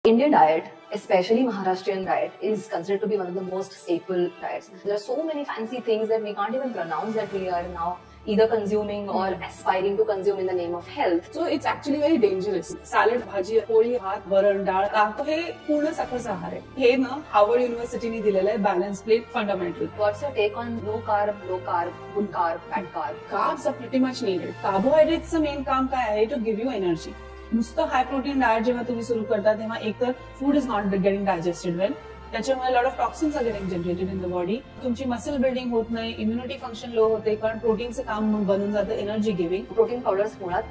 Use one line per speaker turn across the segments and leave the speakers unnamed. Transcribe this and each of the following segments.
Indian diet, especially Maharashtrian diet, is considered to be one of the most staple diets. There are so many fancy things that we can't even pronounce that we are now either consuming or aspiring to consume in the name of health.
So it's actually very dangerous. Salad, भाजी, पोळी, भात, वरण, डाळ, ताक हे पूर्ण साखरेचं आहार आहे. हे ना हार्वर्ड युनिव्हर्सिटीने दिलेलं आहे balance plate fundamental.
What's your take on low carb, good carb, bad carb?
Carbs are pretty much needed. Carbohydrates main काम काय आहे to give you energy. नुसतं हाय प्रोटीन डाएट जेव्हा तुम्ही सुरू करता तेव्हा एकतर food is not getting digested well, त्याच्यामुळे lot of toxins are getting generated in the body. तुमची मसल बिल्डिंग होत नाही, इम्युनिटी फंक्शन लो होते, कारण प्रोटीनचं काम बनून जातं एनर्जी गिव्हिंग.
प्रोटीन पावडर्स मुळात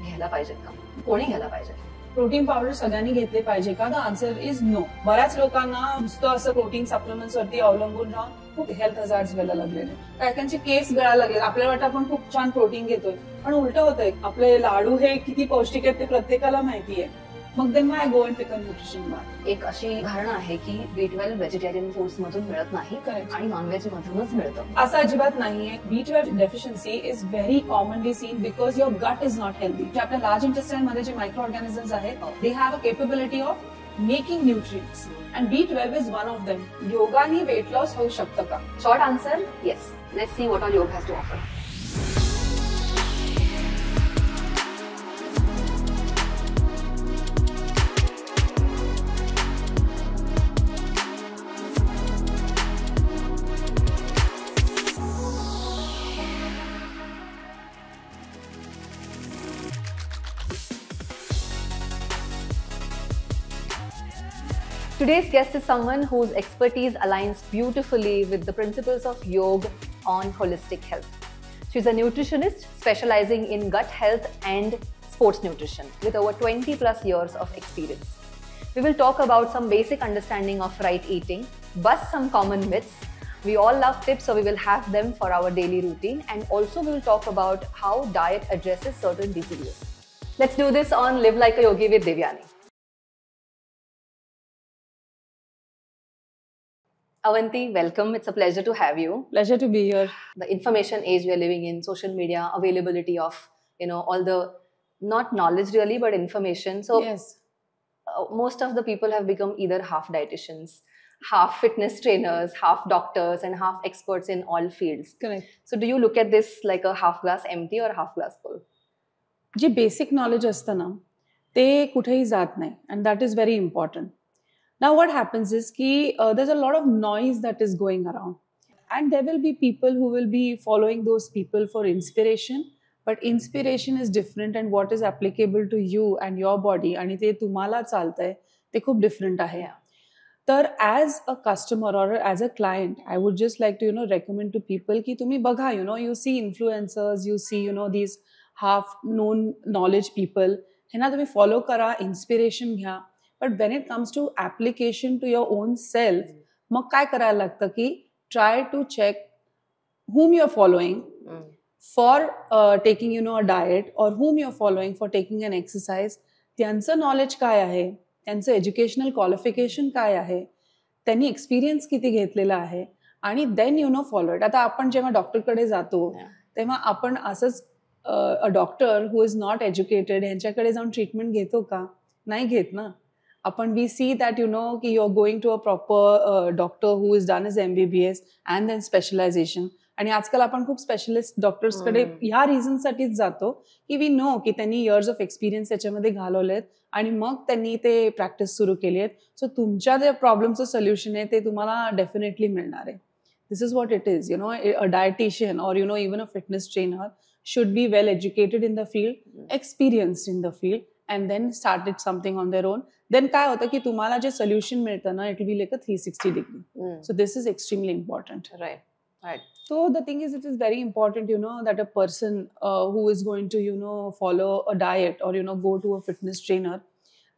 घ्यायला पाहिजेत का? कोणी घ्यायला पाहिजे?
प्रोटीन पावडर सगळ्यांनी घेतले पाहिजे का? The answer is no. बऱ्याच लोकांना नुसतं असं प्रोटीन सप्लिमेंट्स वरती अवलंबून राहून खूप हेल्थ हजार्ड्स व्हायला लागलेले. काही केस गळायला लागले. आपल्याला वाटतं आपण खूप छान प्रोटीन घेतोय, पण उलट होतंय. आपले लाडू हे किती पौष्टिक आहेत ते प्रत्येकाला माहिती आहे. मग then my go and pick a nutrition bar.
एक अशी धारणा आहे की B12 व्हेजिटेरियन फूड्स मधून मिळत नाही आणि नॉनव्हेज मधूनच मिळतं.
असं अजिबात नाहीये. B12 deficiency is very commonly seen because your gut is not healthy. आपल्या लार्ज इंटेस्टाइन मध्ये जे मायक्रो ऑर्गॅनिझम्स आहेत they have a capability of making nutrients and B12 is one of them. योगाने वेट लॉस होऊ शकतं का?
Short answer yes. Let's see what all yoga has to offer. Today's guest is someone whose expertise aligns beautifully with the principles of yoga on holistic health. She's a nutritionist specializing in gut health and sports nutrition with over 20 plus years of experience. We will talk about some basic understanding of right eating, bust some common myths. We all love tips, so we will have them for our daily routine, and also we will talk about how diet addresses certain diseases. Let's do this on Live Like a Yogi with Devyani. Avanti, welcome. It's a pleasure to have you.
Pleasure to be here.
The information age we are living in, social media, availability of, all the, not knowledge really, but information. So
yes.
Most of the people have become either half dietitians, half fitness trainers, half doctors, and half experts in all fields.
Correct.
So do you look at this like a half glass empty or half glass full?
जे basic knowledge असतं ना ते कुठेही जात नाही, and that is very important. Now what happens is ki there's a lot of noise that is going around, and there will be people who will be following those people for inspiration, but inspiration is different and what is applicable to you and your body आणि ते तुम्हाला चालतंय ते खूप different आहे. तर as a customer और as a client I would just like to recommend to people की तुम्ही बघा you see influencers, you see these half known knowledge people, ह्यांना तुम्ही फॉलो करा, इन्स्पिरेशन घ्या. But when it comes to application to your own self, मग काय करायला लागतं की try to check whom you're following for taking a diet or whom you're following for taking an exercise. त्यांचं नॉलेज काय आहे, त्यांचं एज्युकेशनल क्वालिफिकेशन काय आहे, त्यांनी एक्सपिरियन्स किती घेतलेला आहे, आणि देन फॉलो इट. आता आपण जेव्हा डॉक्टरकडे जातो तेव्हा आपण असंच a doctor who is not educated ह्यांच्याकडे जाऊन ट्रीटमेंट घेतो का? नाही घेत ना. आपण वी सी दॅट की you are going to a proper doctor who is done is MBBS and then specialization. आणि आजकाल आपण खूप स्पेशलिस्ट डॉक्टर्सकडे ह्या रिझनसाठीच जातो की वी नो की त्यांनी इयर्स ऑफ एक्सपिरियन्स त्याच्यामध्ये घालवलेत आणि मग त्यांनी ते प्रॅक्टिस सुरू केली आहेत. सो तुमच्या जे प्रॉब्लेमचं सोल्युशन आहे ते तुम्हाला डेफिनेटली मिळणार आहे. This is what it is. A dietitian और even a fitness trainer should be well educated in the field, experienced in the field, and then started something on their own. Then काय होतं की तुम्हाला जे solution मिळतं ना, it will be like a 360 degree. So this is extremely important.
Right.
So the thing is, it is very important, that a person who is going to, follow a diet or, go to a fitness trainer,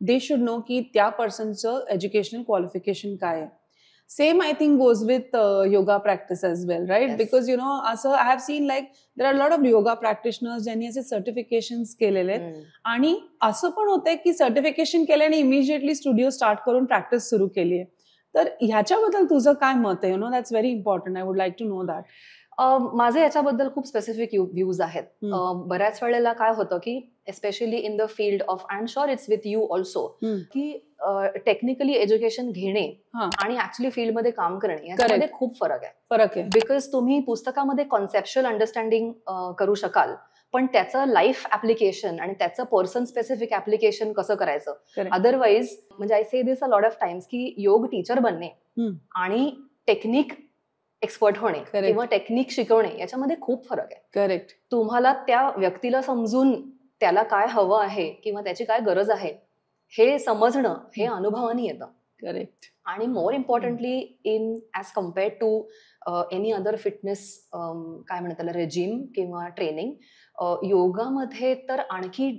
they should know की त्या पर्सनचं educational qualification काय आहे. Same, I think, goes with yoga practice as well, right? Yes. Because, also I have seen there are a lot of yoga practitioners ज्यांनी असे certifications केलेले आहेत आणि असं पण होतंय की सर्टिफिकेशन केलं आणि इमिजिएटली स्टुडिओ स्टार्ट करून प्रॅक्टिस सुरू केली आहे. तर ह्याच्याबद्दल तुझं काय मत आहे? That's very important. I would like to know that.
माझे याच्याबद्दल खूप स्पेसिफिक व्ह्यूज आहेत. बऱ्याच वेळेला काय होतं की especially in the field of, I am sure it's with you also, की टेक्निकली एज्युकेशन घेणे आणि ऍक्च्युली फील्डमध्ये काम करणे याच्यामध्ये खूप फरक आहे. बिकॉज तुम्ही पुस्तकामध्ये कॉन्सेप्च्युअल अंडरस्टँडिंग करू शकाल, पण त्याचं लाईफ ऍप्लिकेशन आणि त्याचं पर्सन स्पेसिफिक ऍप्लिकेशन कसं करायचं. अदरवाईज म्हणजे I say this a lot of times की योग टीचर बनणे आणि टेक्निक एक्सपर्ट होणे किंवा टेक्निक शिकवणे याच्यामध्ये खूप फरक आहे.
करेक्ट.
तुम्हाला त्या व्यक्तीला समजून त्याला काय हवं आहे किंवा त्याची काय गरज आहे हे समजणं हे अनुभवाने येतं.
करेक्ट.
आणि more importantly in as compared to any other fitness काय म्हणतात त्याला रेजिम किंवा ट्रेनिंग, योगामध्ये तर आणखी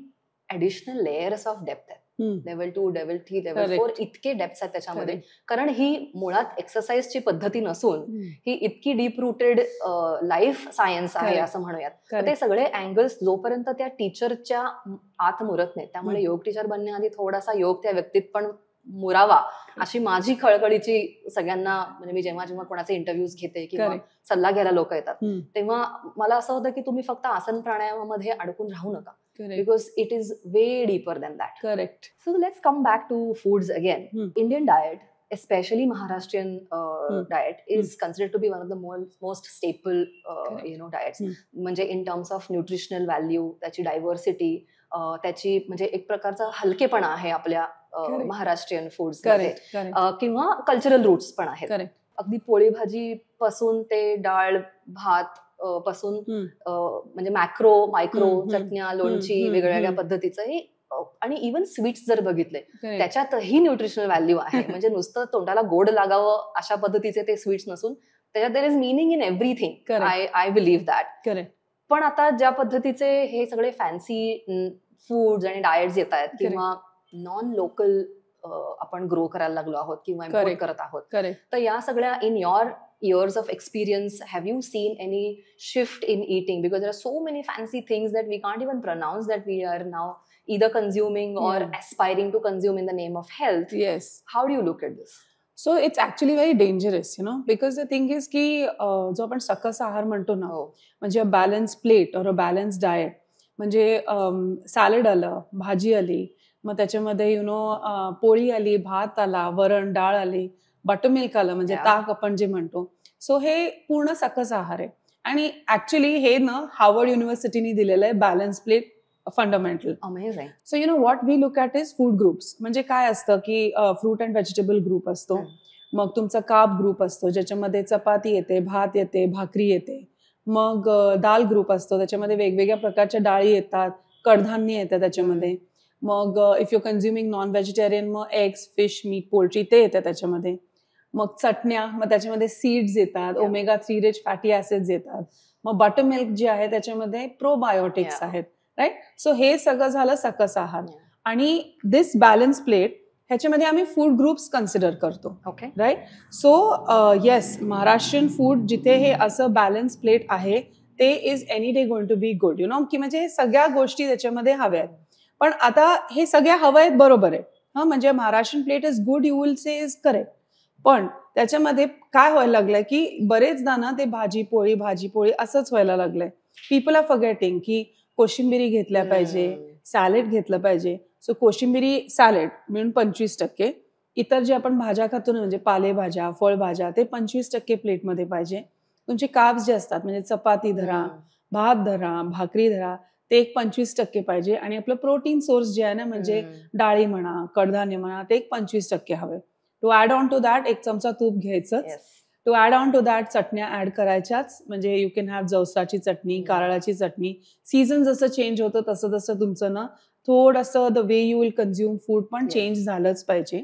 ऍडिशनल लेयर्स ऑफ डेप्थ आहेत. लेवल 2, लेवल 3, लेवल 4 इतके डेप्थ आहेत त्याच्यामध्ये. कारण ही मुळात एक्सरसाइजची पद्धती नसून ही इतकी डीप रूटेड लाईफ सायन्स आहे असं म्हणूयात. ते सगळे अँगल्स जोपर्यंत त्या टीचरच्या आत मुरत नाहीत, त्यामुळे योग टीचर बनण्याआधी थोडासा योग त्या व्यक्तीत पण मुरावा अशी माझी खळखळीची सगळ्यांना, म्हणजे मी जेव्हा जेव्हा कोणाचे इंटरव्ह्यूज घेते किंवा सल्ला घ्यायला लोक येतात तेव्हा मला असं होतं की तुम्ही फक्त आसन प्राणायामामध्ये अडकून राहू नका, because it is way deeper than that.
Correct.
So let's come back to foods again. Indian diet, especially Maharashtrian diet, is considered to be one of the most staple diets. म्हणजे in terms of nutritional value, त्याची diversity, त्याची म्हणजे एक प्रकारचा हलकेपणा आहे आपल्या Maharashtrian foods किंवा cultural roots पण आहेत. अगदी पोळी भाजी पासून ते डाळ भात पासून म्हणजे मॅक्रो मायक्रो चटण्या लोणची वेगवेगळ्या पद्धतीचं, आणि इव्हन स्वीट्स जर बघितले त्याच्यातही न्यूट्रिशनल व्हॅल्यू आहे. म्हणजे नुसतं तोंडाला गोड लागावं अशा पद्धतीचे ते स्वीट्स नसून त्याच्यात there is meaning in everything. I believe that. पण आता ज्या पद्धतीचे हे सगळे फॅन्सी फूड्स आणि डाएट्स येत आहेत किंवा नॉन लोकल आपण ग्रो करायला लागलो आहोत किंवा इम्पोर्ट करत आहोत, तर या सगळ्या in your years of experience, have you seen any shift in eating? Because there are so many fancy things that we can't even pronounce that we are now either consuming or aspiring to consume in the name of health.
Yes.
How do you look at this?
So it's actually very dangerous, because the thing is की जो आपण सकस आहार म्हणतो ना, म्हणजे balance plate और balance diet, म्हणजे सॅलड आलं, भाजी आली, मग त्याच्यामध्ये पोळी आली, भात आला, वरण डाळ आली, बटरमिल्क आलं म्हणजे ताक आपण जे म्हणतो. सो हे पूर्ण सकस आहार आहे. आणि ऍक्च्युली हे हार्वर्ड युनिव्हर्सिटीने दिलेलं आहे balance plate fundamental.
Amazing.
So what we look at is food groups. म्हणजे काय असतं की फ्रूट अँड व्हेजिटेबल ग्रुप असतो, मग तुमचा कार्ब ग्रुप असतो ज्याच्यामध्ये चपाती येते, भात येते, भाकरी येते, मग दाल ग्रुप असतो त्याच्यामध्ये वेगवेगळ्या प्रकारच्या डाळी येतात, कडधान्य येतं त्याच्यामध्ये, मग if you consuming non vegetarian मग एग्स, फिश, मीट, पोल्ट्री ते येतं त्याच्यामध्ये, मग चटण्या, मग त्याच्यामध्ये सीड्स येतात, ओमेगा 3 रिच फॅटी ऍसिड्स येतात, मग बटर मिल्क जे आहे त्याच्यामध्ये प्रोबायोटिक्स आहेत, राईट. सो हे सगळं झालं सकस आहार. आणि दिस बॅलन्स प्लेट ह्याच्यामध्ये आम्ही फूड ग्रुप्स कन्सिडर करतो, right. So yes, Maharashtrian food जिथे हे असं बॅलन्स प्लेट आहे ते is any day going to be good, की म्हणजे हे सगळ्या गोष्टी त्याच्यामध्ये हव्या आहेत. पण आता हे सगळ्या हवं आहेत, बरोबर आहे, म्हणजे Maharashtrian plate is good, you will say is correct. पण त्याच्यामध्ये काय व्हायला लागलंय की बरेचदा ना ते भाजी पोळी असंच व्हायला लागलंय. पीपल आर फॉरगेटिंग की कोशिंबिरी घेतल्या पाहिजे, सॅलेड घेतलं पाहिजे. सो कोशिंबिरी सॅलेड मिळून 25%, इतर जे आपण भाज्या खातो ना म्हणजे पालेभाज्या फळभाज्या ते 25% प्लेटमध्ये पाहिजे. तुमचे कार्ब्स जे असतात म्हणजे चपाती धरा, भात धरा, भाकरी धरा, ते एक 25% पाहिजे. आणि आपलं प्रोटीन सोर्स जे आहे ना म्हणजे डाळी म्हणा, कडधान्य म्हणा, ते एक 25% हवे. To add on to that एक चमचा तूप घ्यायचं. To add on to that चटण्या ऍड करायच्याच. म्हणजे यू कॅन हॅव जवसाची चटणी, कारळाची चटणी. सीझन जसं चेंज होतं तसं तसं तुमचं ना थोडंसं the way you will consume food पण चेंज झालंच पाहिजे.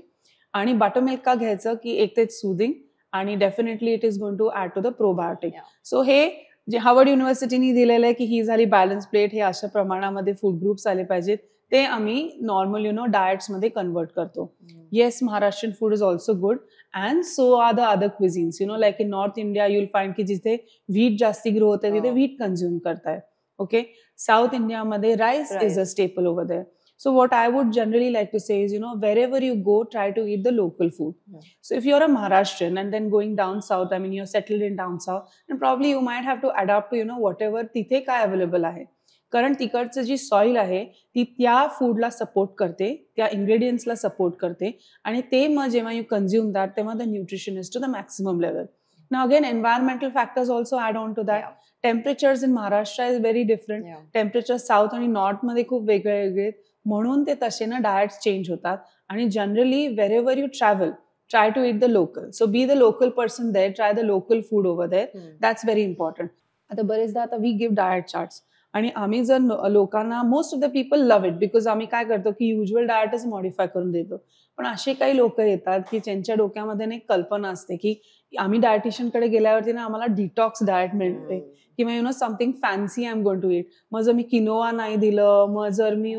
आणि बटर मिल्क का घ्यायचं की एक ते सुदिंग आणि definitely it is going to add to the probiotic. So हे जे हार्वर्ड युनिव्हर्सिटीने दिलेलं आहे की ही झाली बॅलन्स प्लेट, हे अशा प्रमाणामध्ये फूड ग्रुप्स आले पाहिजेत, ते आम्ही नॉर्मल डाएट्स मध्ये कन्वर्ट करतो. Yes, Maharashtrian food is also good and so are the other cuisines. Like in north India you will find की जिथे व्हीट जास्ती ग्रो होते तिथे व्हीट कन्झ्युम करतायत. ओके, साऊथ इंडियामध्ये rice is a staple over there. So what I would generally like to say is, wherever you go, try to eat the local food. So if you're a Maharashtrian and then going down south, I mean, you're settled in down south, and probably you might have to adapt to, whatever तिथे काय available आहे. कारण तिकडचं जी soil आहे ती त्या फूडला support करते, त्या इंग्रेडियंट्सला सपोर्ट करते, आणि ते मग जेव्हा यू कन्झ्युम दॅट तेव्हा the nutrition is to the maximum level. Now again, environmental factors also add on to that.
Yeah.
Temperatures in Maharashtra is very different.
Yeah.
Temperatures south आणि north मध्ये खूप वेगळे वेगळे, म्हणून ते तसे ना डाएट्स चेंज होतात. आणि generally wherever you travel, try to eat the local. So be the local person there, try the local food over there. That's very important. आता बरेचदा आता we give diet charts, आणि आम्ही जर लोकांना, most of the people love it, because आम्ही काय करतो की युज्युअल डाएटच मॉडिफाय करून देतो. पण असे काही लोक येतात की ज्यांच्या डोक्यामध्ये एक कल्पना असते की आम्ही डायटिशियनकडे गेल्यावरती ना आम्हाला डिटॉक्स डाएट मिळते, किंवा something fancy I am going to eat. मग जर मी किनोआ नाही दिलं, मग जर मी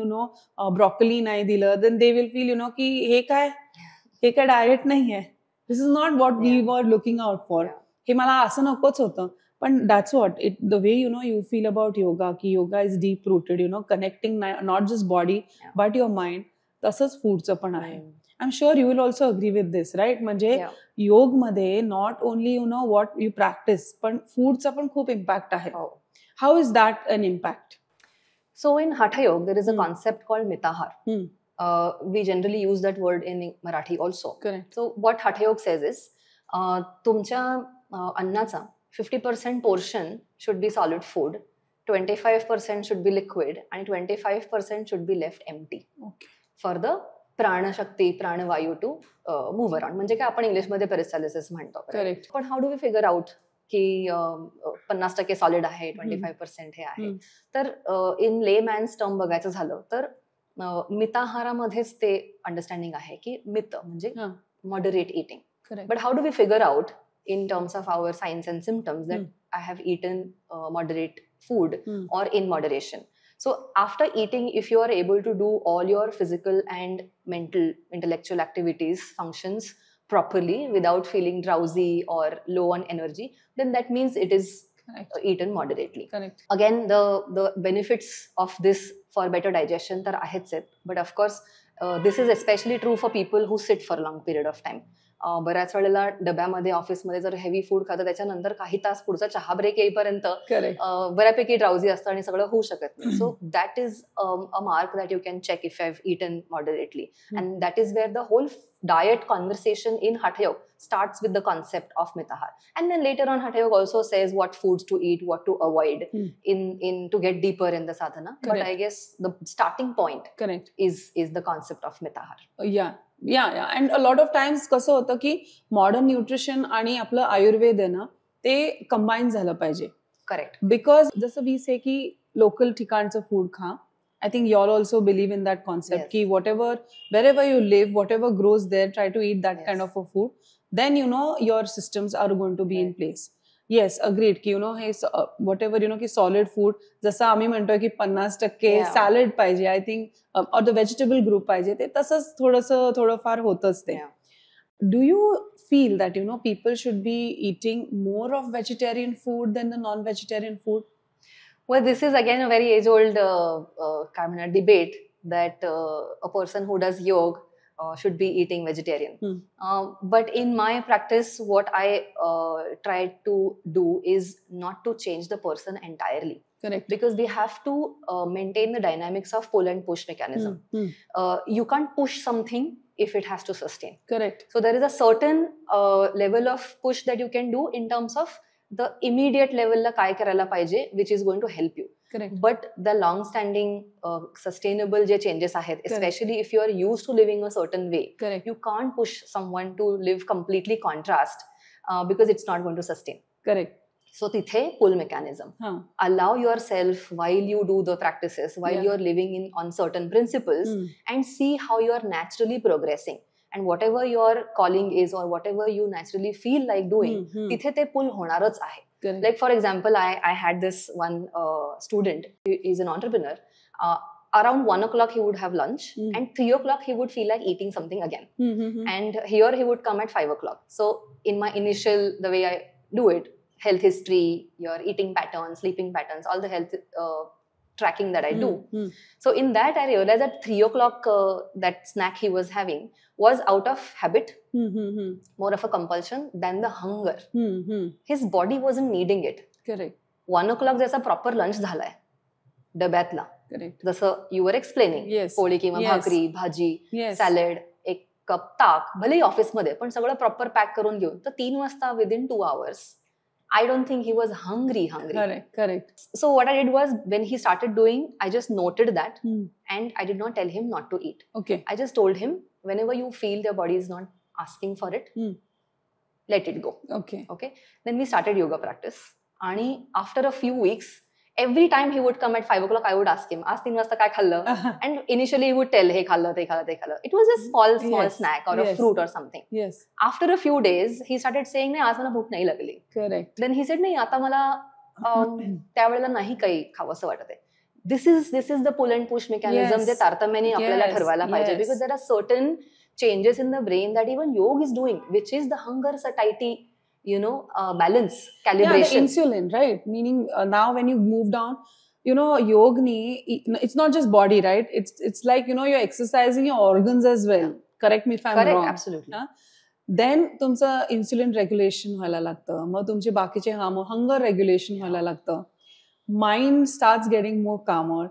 ब्रॉकली नाही दिलं, देन दे विल फील की हे काय डाएट नाही आहे, this is not what we were looking out for. हे मला असं नकोच होतं. पण that's what it, the way you feel about yoga, की yoga is deep rooted, connecting not just body but your mind. तसंच फूडचं पण आहे. I am sure you will also agree with this, right? म्हणजे योगमध्ये not only what you practise, पण फूडचा पण खूप इम्पॅक्ट आहे. How is that N impact?
So in Hatha Yoga, there is a concept called mitahar. We generally use that word in Marathi also.
Correct.
So what Hatha Yoga says is, तुमच्या अन्नाचा 50% portion should be solid food, 25% should be liquid, and 25% should be left empty for the प्राणशक्ती, प्राणवायू to move around. म्हणजे काय आपण इंग्लिशमध्ये पेरिस्टॅलिसिस म्हणतो.
Correct.
पण how do we figure out की 50% सॉलिड आहे, 25% हे आहे. तर इन ले मॅन्स टर्म बघायचं झालं तर मिताहारामध्येच ते अंडरस्टँडिंग आहे की मित म्हणजे moderate eating. But how do we figure out in terms of our signs and symptoms that I have eaten moderate food or in moderation? So after eating, if you are able to do all your physical and mental, intellectual activities, functions properly without feeling drowsy or low on energy, then that means it is eaten moderately.
Correct.
Again, the benefits of this for better digestion tar ahets आहेत, but of course this is especially true for people who sit for a long period of time. बऱ्याच वेळेला डब्यामध्ये ऑफिसमध्ये जर heavy food खातं त्याच्यानंतर काही तास पुढचा चहा ब्रेक येईपर्यंत बऱ्यापैकी ड्राउझी असतं आणि सगळं होऊ शकत नाही. So that is a mark that you can check if you have eaten moderately, and that is where the whole diet conversation in Hatha Yoga starts with the concept of mitahar, and then later on Hatha Yoga also says what foods to eat, what to avoid in to get deeper in the sadhana. Correct. But I guess the starting point is the concept of mitahar.
Yeah. And a lot of times कसं होतं की modern nutrition आणि आपलं आयुर्वेद आहे ना ते combine झालं पाहिजे.
करेक्ट.
बिकॉज जसं वी से की लोकल ठिकाणचं फूड खा. I think you all also believe in that concept. Ki wherever you live, whatever grows there, try to eat that kind of a food. Then your systems are going to be in place. Yes, agreed. Ki hey, whatever ki solid food. जसं आम्ही म्हणतोय की 50% salad पाहिजे. I think or the vegetable group पाहिजे. ते तसंच थोडंफार होतच ते. Do you feel that people should be eating more of vegetarian food than the non-vegetarian food?
Well, this is again a very age-old debate that a person who does yoga should be eating vegetarian. But in my practice, what I try to do is not to change the person entirely.
Correct.
Because we have to maintain the dynamics of pull and push mechanism. You can't push something if it has to sustain.
Correct.
So there is a certain level of push that you can do in terms of the immediate level la काय करायला पाहिजे, which is going to help you.
Correct.
But the long standing sustainable जे changes आहेत, especially if you are used to living a certain way,
Correct.
you can't push someone to live completely contrast because it's not going to sustain.
Correct.
So तिथे pull mechanism. Allow yourself while you do the practices, while you are living on certain principles, and see how you are naturally progressing. And whatever your calling is or whatever you naturally feel like doing, तिथे ते pull होणारच आहे. Like for example, I had this one student. He is an entrepreneur. Around 1 o'clock he would have lunch, and 3 o'clock he would feel like eating something again. And here he would come at 5 o'clock. So in my initial, the way I do it, health history, your eating patterns, sleeping patterns, all the health tracking that I do. So in that, I realized that 3 o'clock, that snack he was having was out of habit, more of a compulsion than the hunger. His body wasn't needing it.
Correct.
1 o'clock जसा proper lunch झालाय डब्यातला,
Correct.
जसं you were explaining,
Yes.
पोळी किंवा
Yes.
भाकरी, भाजी,
Yes.
Salad, एक cup ताक, भलेही ऑफिसमध्ये, पण सगळं प्रॉपर पॅक करून घेऊन, तर 3 वाजता within 2 hours, I don't think he was hungry.
Correct.
So what I did was, when he started doing, I just noted that, and I did not tell him not to eat.
Okay.
I just told him, whenever you feel your body is not asking for it, let it go.
Okay.
Then we started yoga practice. And after a few weeks, every time he would come at 5 o'clock, I would ask him, आज 3 वाजता काय खाल्लं? And initially he would tell, हे खाल्लं, ते खाल्लं, ते खाल्लं. It was a small
Yes.
snack or a
Yes.
fruit or something.
Yes.
After a few days, he started saying, नाही, आज मला भूक नाही लागली.
Correct.
Then he said, नाही, आता मला त्यावेळेला नाही काही खावंसं वाटत आहे. This is the pull and push mechanism
Yes.
जे तारतम्याने आपल्याला
Yes.
ठरवायला पाहिजे.
Yes.
Because there are certain changes in the brain that even yoga is doing, which is the hunger satiety, balance, calibration.
Yeah, the insulin, right? Meaning now when you move down, yoga, it's not just body, right? It's like, you're exercising your organs as well.
Yeah.
Correct me if I'm
Correct,
wrong.
absolutely.
Then तुमचं insulin regulation व्हायला लागतं, मग तुमचे बाकीचे hunger regulation व्हायला लागतं, mind starts getting more कामर,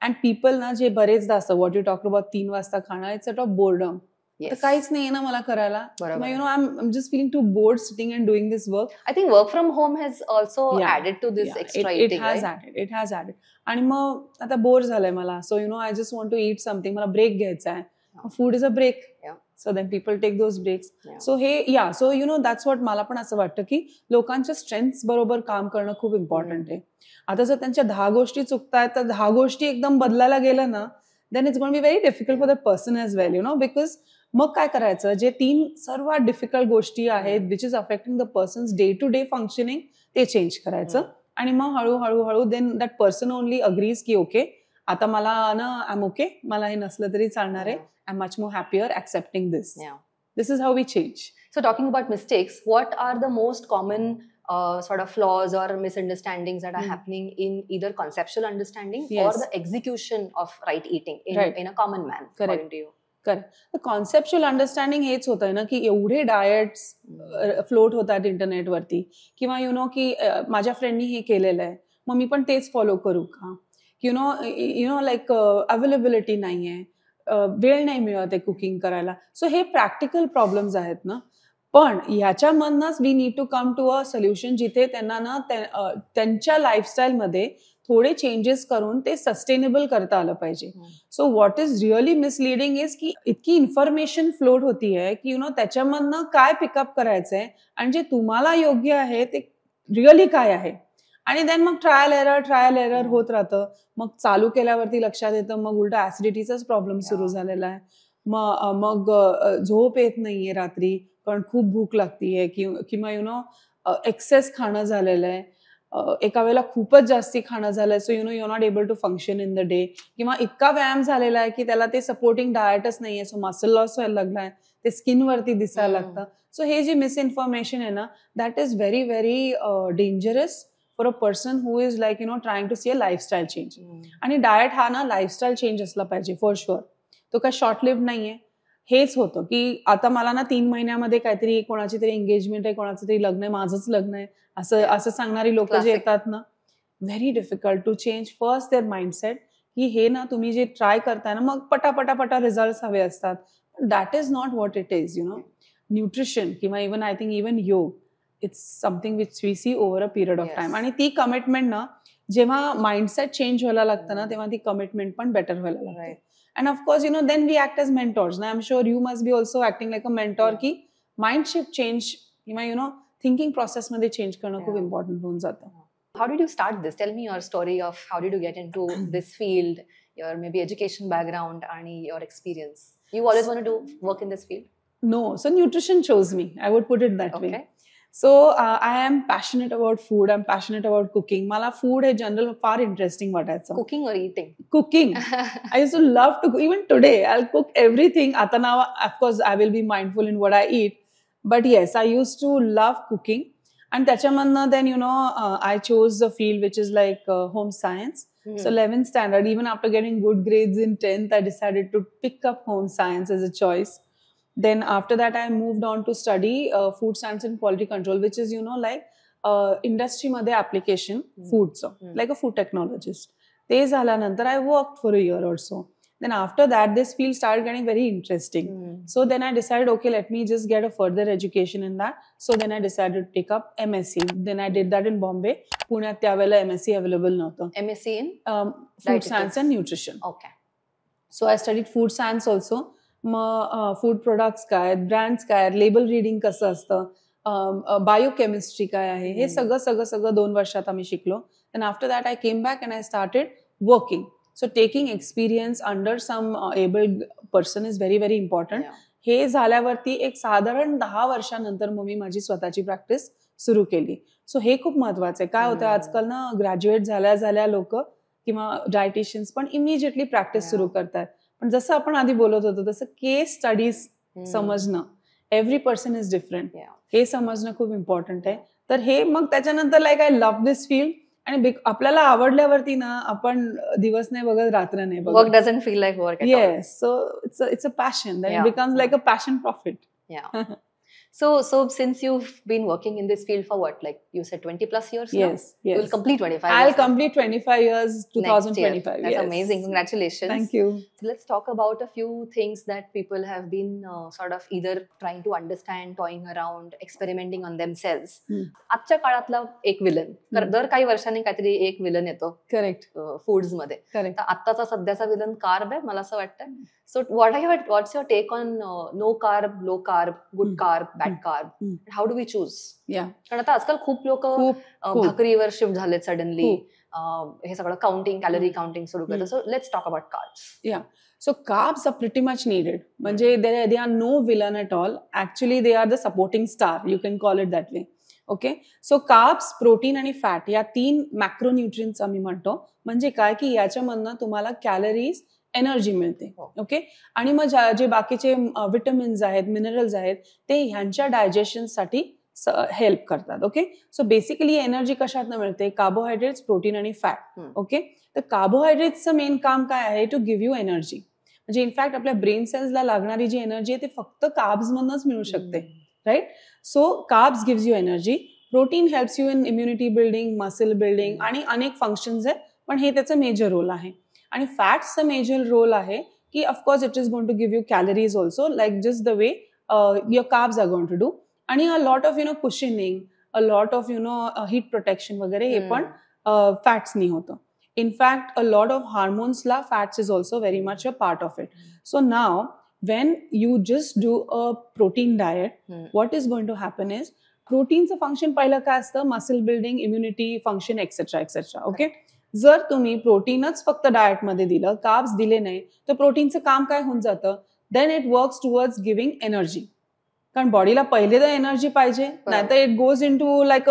and people ना जे बरेचदा असतं, व्हॉट यू टॉक अबाउट 3 वाजता खाणं, इट्स ऑफ बोर्डम. तर काहीच नाही ना मला करायला, I'm just feeling too bored sitting and doing this work.
I think work from home has also added to this extra eating.
It has added. आणि मग आता बोर झालंय मला, so I just want to eat something, मला break घ्यायचा आहे. Food is a break. So then people take those breaks. So that's what मला पण असं वाटतं की लोकांच्या स्ट्रेंथ्स बरोबर काम करणं खूप इम्पॉर्टंट आहे. आता जर त्यांच्या 10 गोष्टी चुकतायत, तर 10 गोष्टी एकदम बदलायला गेलं ना, then it's going to be very difficult for the person as well, because मग काय करायचं, जे 3 सर्वात डिफिकल्ट गोष्टी आहेत which is affecting the person's day to day functioning, ते चेंज करायचं. आणि मग हळूहळू then that person only agrees की ओके, आता मला ना आय एम ओके, मला हे नसलं तरी चालणार आहे, I am much more happier accepting this. This is how we change.
So talking about mistakes, what are the most common sort of flaws or misunderstandings that are happening in either conceptual understanding or the execution of right eating in a common man, according to you?
Correct. Conceptual understanding हेच होतंय ना, की एवढे diets float होतात इंटरनेटवरती, किंवा की माझ्या फ्रेंडनी हे केलेलं आहे, मग मी पण तेच फॉलो करू का? लाईक अवेलेबिलिटी नाही आहे, वेळ नाही मिळत आहे कुकिंग करायला. सो हे प्रॅक्टिकल प्रॉब्लेम्स आहेत ना. पण ह्याच्यामधनंच we need to come to a solution जिथे त्यांना ना त्यांच्या लाईफस्टाईलमध्ये थोडे चेंजेस करून ते सस्टेनेबल करता आलं पाहिजे. So what is really misleading is की इतकी इन्फॉर्मेशन फ्लोट होतीये की त्याच्यामधनं काय पिकअप करायचंय आणि जे तुम्हाला योग्य आहे ते रिअली काय आहे, आणि देन मग ट्रायल एरर होत राहतं. मग चालू केल्यावरती लक्षात येतं मग उलटा ऍसिडिटीचाच प्रॉब्लेम सुरू झालेला आहे. मग झोप येत नाहीये रात्री कारण खूप भूक लागतीये, किंवा एक्सेस खाणं झालेलं आहे, एका वेळेला खूपच जास्ती खाणं झालंय, so you not able to function in the day, किंवा इतका व्यायाम झालेला आहे की त्याला ते सपोर्टिंग डाएटच नाहीये, सो मसल लॉस व्हायला लागलाय, ते स्किनवरती दिसायला लागतं. सो हे जे मिसइन्फॉर्मेशन आहे ना, that is very very dangerous for a person who is like trying to see a lifestyle change. आणि डाएट हा ना लाईफस्टाईल चेंज असला पाहिजे फॉर शुअर. तो काय शॉर्ट लिव्ह नाहीये. हेच होतं की आता मला ना 3 महिन्यामध्ये काहीतरी कोणाची तरी एंगेजमेंट आहे, कोणाचं तरी लग्न आहे, माझंच लग्न आहे असं सांगणारी लोक जे येतात ना, very difficult to change first their mindset, की हे ना तुम्ही जे ट्राय करताय ना, मग पटापटा रिझल्ट हवे असतात. That is not what it is. Nutrition किंवा even I think even yoga, it's something which we see over a period of time. आणि ती कमिटमेंट ना जेव्हा माइंडसेट चेंज व्हायला लागतं ना, तेव्हा ती कमिटमेंट पण बेटर व्हायला लागते. And of course, then we act as mentors. Now, I'm sure you must be also acting like a mentor. Ki mind shift change, thinking process मध्ये change करणं खूप important होऊन जातं.
How did you start this? Tell me your story of how did you get into this field, your maybe education background and your experience. You always wanted to work in this field?
No, so nutrition chose me. I would put it that way. So I am passionate about food. I'm passionate about cooking. मला food हे general फार interesting वाटायचं.
Cooking or eating?
Cooking. I used to love to cook. Even today, I'll cook everything. आता now, of course, I will be mindful in what I eat. But yes, I used to love cooking. And त्याच्यामधनं then, I chose a field which is like home science. So 11th standard, even after getting good grades in 10th, I decided to pick up home science as a choice. Then after that, I moved on to study food science and quality control, which is, like industry मध्ये application foodचं, like a food technologist. ते झाल्यानंतर I worked for a year or so. Then after that, this field started getting very interesting. So then I decided, okay, let me just get a further education in that. So then I decided to take up MSc. Then I did that in Bombay. पुण्यात त्यावेळेला MSc available नव्हतं.
MSc in
food science and nutrition.
Okay.
So I studied food science also. मग food products काय, brands काय, label reading कसं असतं, biochemistry काय आहे, हे सगळं 2 वर्षात आम्ही शिकलो. And after that I came back and I started working. So taking experience under some able person is very very important. हे झाल्यावरती एक साधारण 10 वर्षानंतर मग मी माझी स्वतःची प्रॅक्टिस सुरू केली. सो हे खूप महत्वाचं आहे. काय होतं आजकाल ना, ग्रॅज्युएट झाल्या लोक किंवा डायटिशियन्स पण इमिजिएटली प्रॅक्टिस सुरू करतात. पण जसं आपण आधी बोलत होतो तसं केस स्टडीज समजणं, एव्हरी पर्सन इज डिफरंट, हे समजणं खूप इम्पॉर्टंट आहे. तर हे मग त्याच्यानंतर like I love this field. आणि आपल्याला आवडल्यावरती ना, आपण दिवस नाही बघत, रात्र नाही बघत.
Work doesn't feel like work.
Yes, so it's a passion. Then it becomes like a passion profit.
Yeah. So since you've been working in this field for what, like you said 20 plus years now?
Yes.
You'll complete 25
I'll
years.
complete 25 years, 2025.
That's amazing. Congratulations.
Thank you.
So let's talk about a few things that people have been sort of either trying to understand, toying around, experimenting on themselves. आजच्या काळातला एक villain, दर काही वर्षांनी काहीतरी एक villain येतो.
Correct.
Foods मध्ये.
करेक्ट.
आत्ताचा सध्याचा विलन कार्ब आहे, मला असं वाटतं. So what's your take on no carb, low carb, good carb, bad carb? How do we choose? कारण आता आजकाल खूप लोक भाकरीवर शिफ्ट झालेत सडनली. हे सगळं काउंटिंग, कॅलरी काउंटिंग सुरू करतात. So let's talk about carbs.
So carbs are pretty much needed. म्हणजे they are no villain at all. Actually they are the supporting star. You can call it that way. Okay. So carbs, protein आणि fat या 3 मॅक्रोन्यूट्रिएंट्स आम्ही म्हणतो. म्हणजे काय की याच्यामधनं तुम्हाला कॅलरीज, एनर्जी मिळते. ओके. आणि मग जे बाकीचे विटॅमिन्स आहेत, मिनरल्स आहेत, ते ह्यांच्या डायजेशनसाठी हेल्प करतात. ओके. सो बेसिकली एनर्जी कशातनं मिळते? कार्बोहायड्रेट्स, प्रोटीन आणि फॅट. ओके. तर कार्बोहायड्रेट्सचं मेन काम काय आहे? To give you energy. म्हणजे इनफॅक्ट आपल्या ब्रेन सेल्सला लागणारी जी एनर्जी आहे ते फक्त कार्ब्स मधूनच मिळू शकते. Right. So carbs gives you energy. Protein helps you in immunity building, muscle building आणि अनेक फंक्शन्स आहेत, पण हे त्याचं मेजर रोल आहे. आणि फॅट्सचा मेजर रोल आहे की of course it is going to give you calories also, like just the way your carbs are going to do. आणि a lot of cushioning, a lot of heat protection वगैरे हे पण फॅट्सनी होतं. इनफॅक्ट अ लॉट ऑफ हार्मोन्सला fats is also very much a part of it. So now when you just do a protein diet, what is going to happen is प्रोटीनचं function पहिलं काय असतं? Muscle building, immunity function etcetera etcetera. Okay. जर तुम्ही प्रोटीनच फक्त डाएटमध्ये दिलं, carbs दिले नाही, तर प्रोटीनचं काम काय होऊन जातं? Then it works towards giving energy. कारण बॉडीला पहिले तर एनर्जी पाहिजे, नाहीतर it goes into like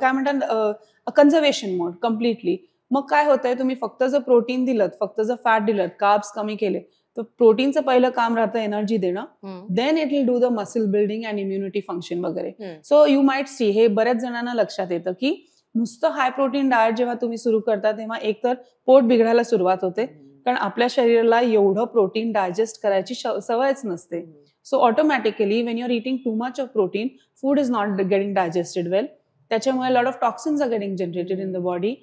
काय म्हणतात कन्झर्वेशन मोड कम्प्लिटली. मग काय होतंय? तुम्ही फक्त जर प्रोटीन दिलं, फक्त जर फॅट दिलं, कार्ब्स कमी केले, तर प्रोटीनचं पहिलं काम राहतं एनर्जी देणं. Then it will do the muscle building and immunity function वगैरे. सो यू माइट सी, हे बऱ्याच जणांना लक्षात येतं की नुसतं हाय प्रोटीन डाएट जेव्हा तुम्ही सुरू करता तेव्हा एकतर पोट बिघडायला सुरुवात होते, कारण आपल्या शरीराला एवढं प्रोटीन डायजेस्ट करायची सवयच नसते. So automatically when you are eating too much of protein, food is not getting digested well. त्याच्यामुळे lot of toxins are getting generated in the body.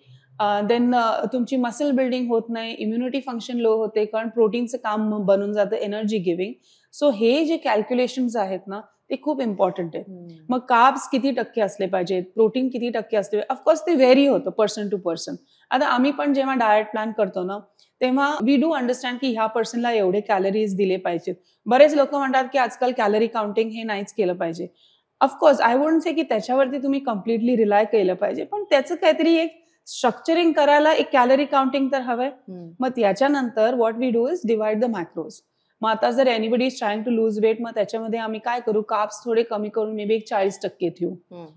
Then तुमची मसल बिल्डिंग होत नाही, इम्युनिटी फंक्शन लो होते, कारण प्रोटीनचं काम बनून जातं energy giving. So हे जे कॅल्क्युलेशन्स आहेत ना, ते खूप इम्पॉर्टंट आहेत. मग कार्ब्स किती टक्के असले पाहिजेत, प्रोटीन किती टक्के असले, ऑफकोर्स ते व्हेरी होतं पर्सन टू पर्सन. आता आम्ही पण जेव्हा डाएट प्लॅन करतो ना, तेव्हा वी डू अंडरस्टँड की ह्या पर्सनला एवढे कॅलरीज दिले पाहिजेत. बरेच लोक म्हणतात की आजकाल कॅलरी काउंटिंग हे नाहीच केलं पाहिजे. ऑफकोर्स आय वुडंट से की त्याच्यावरती तुम्ही कम्प्लिटली रिलाय केलं पाहिजे, पण त्याचं काहीतरी एक स्ट्रक्चरिंग करायला एक कॅलरी काउंटिंग तर हवंय. मग त्याच्यानंतर what we do is divide the macros. मग आता जर anybody is trying to lose weight, मग त्याच्यामध्ये आम्ही काय करू? कार्ब्स थोडे कमी करून मे बी एक 40% ठेवू.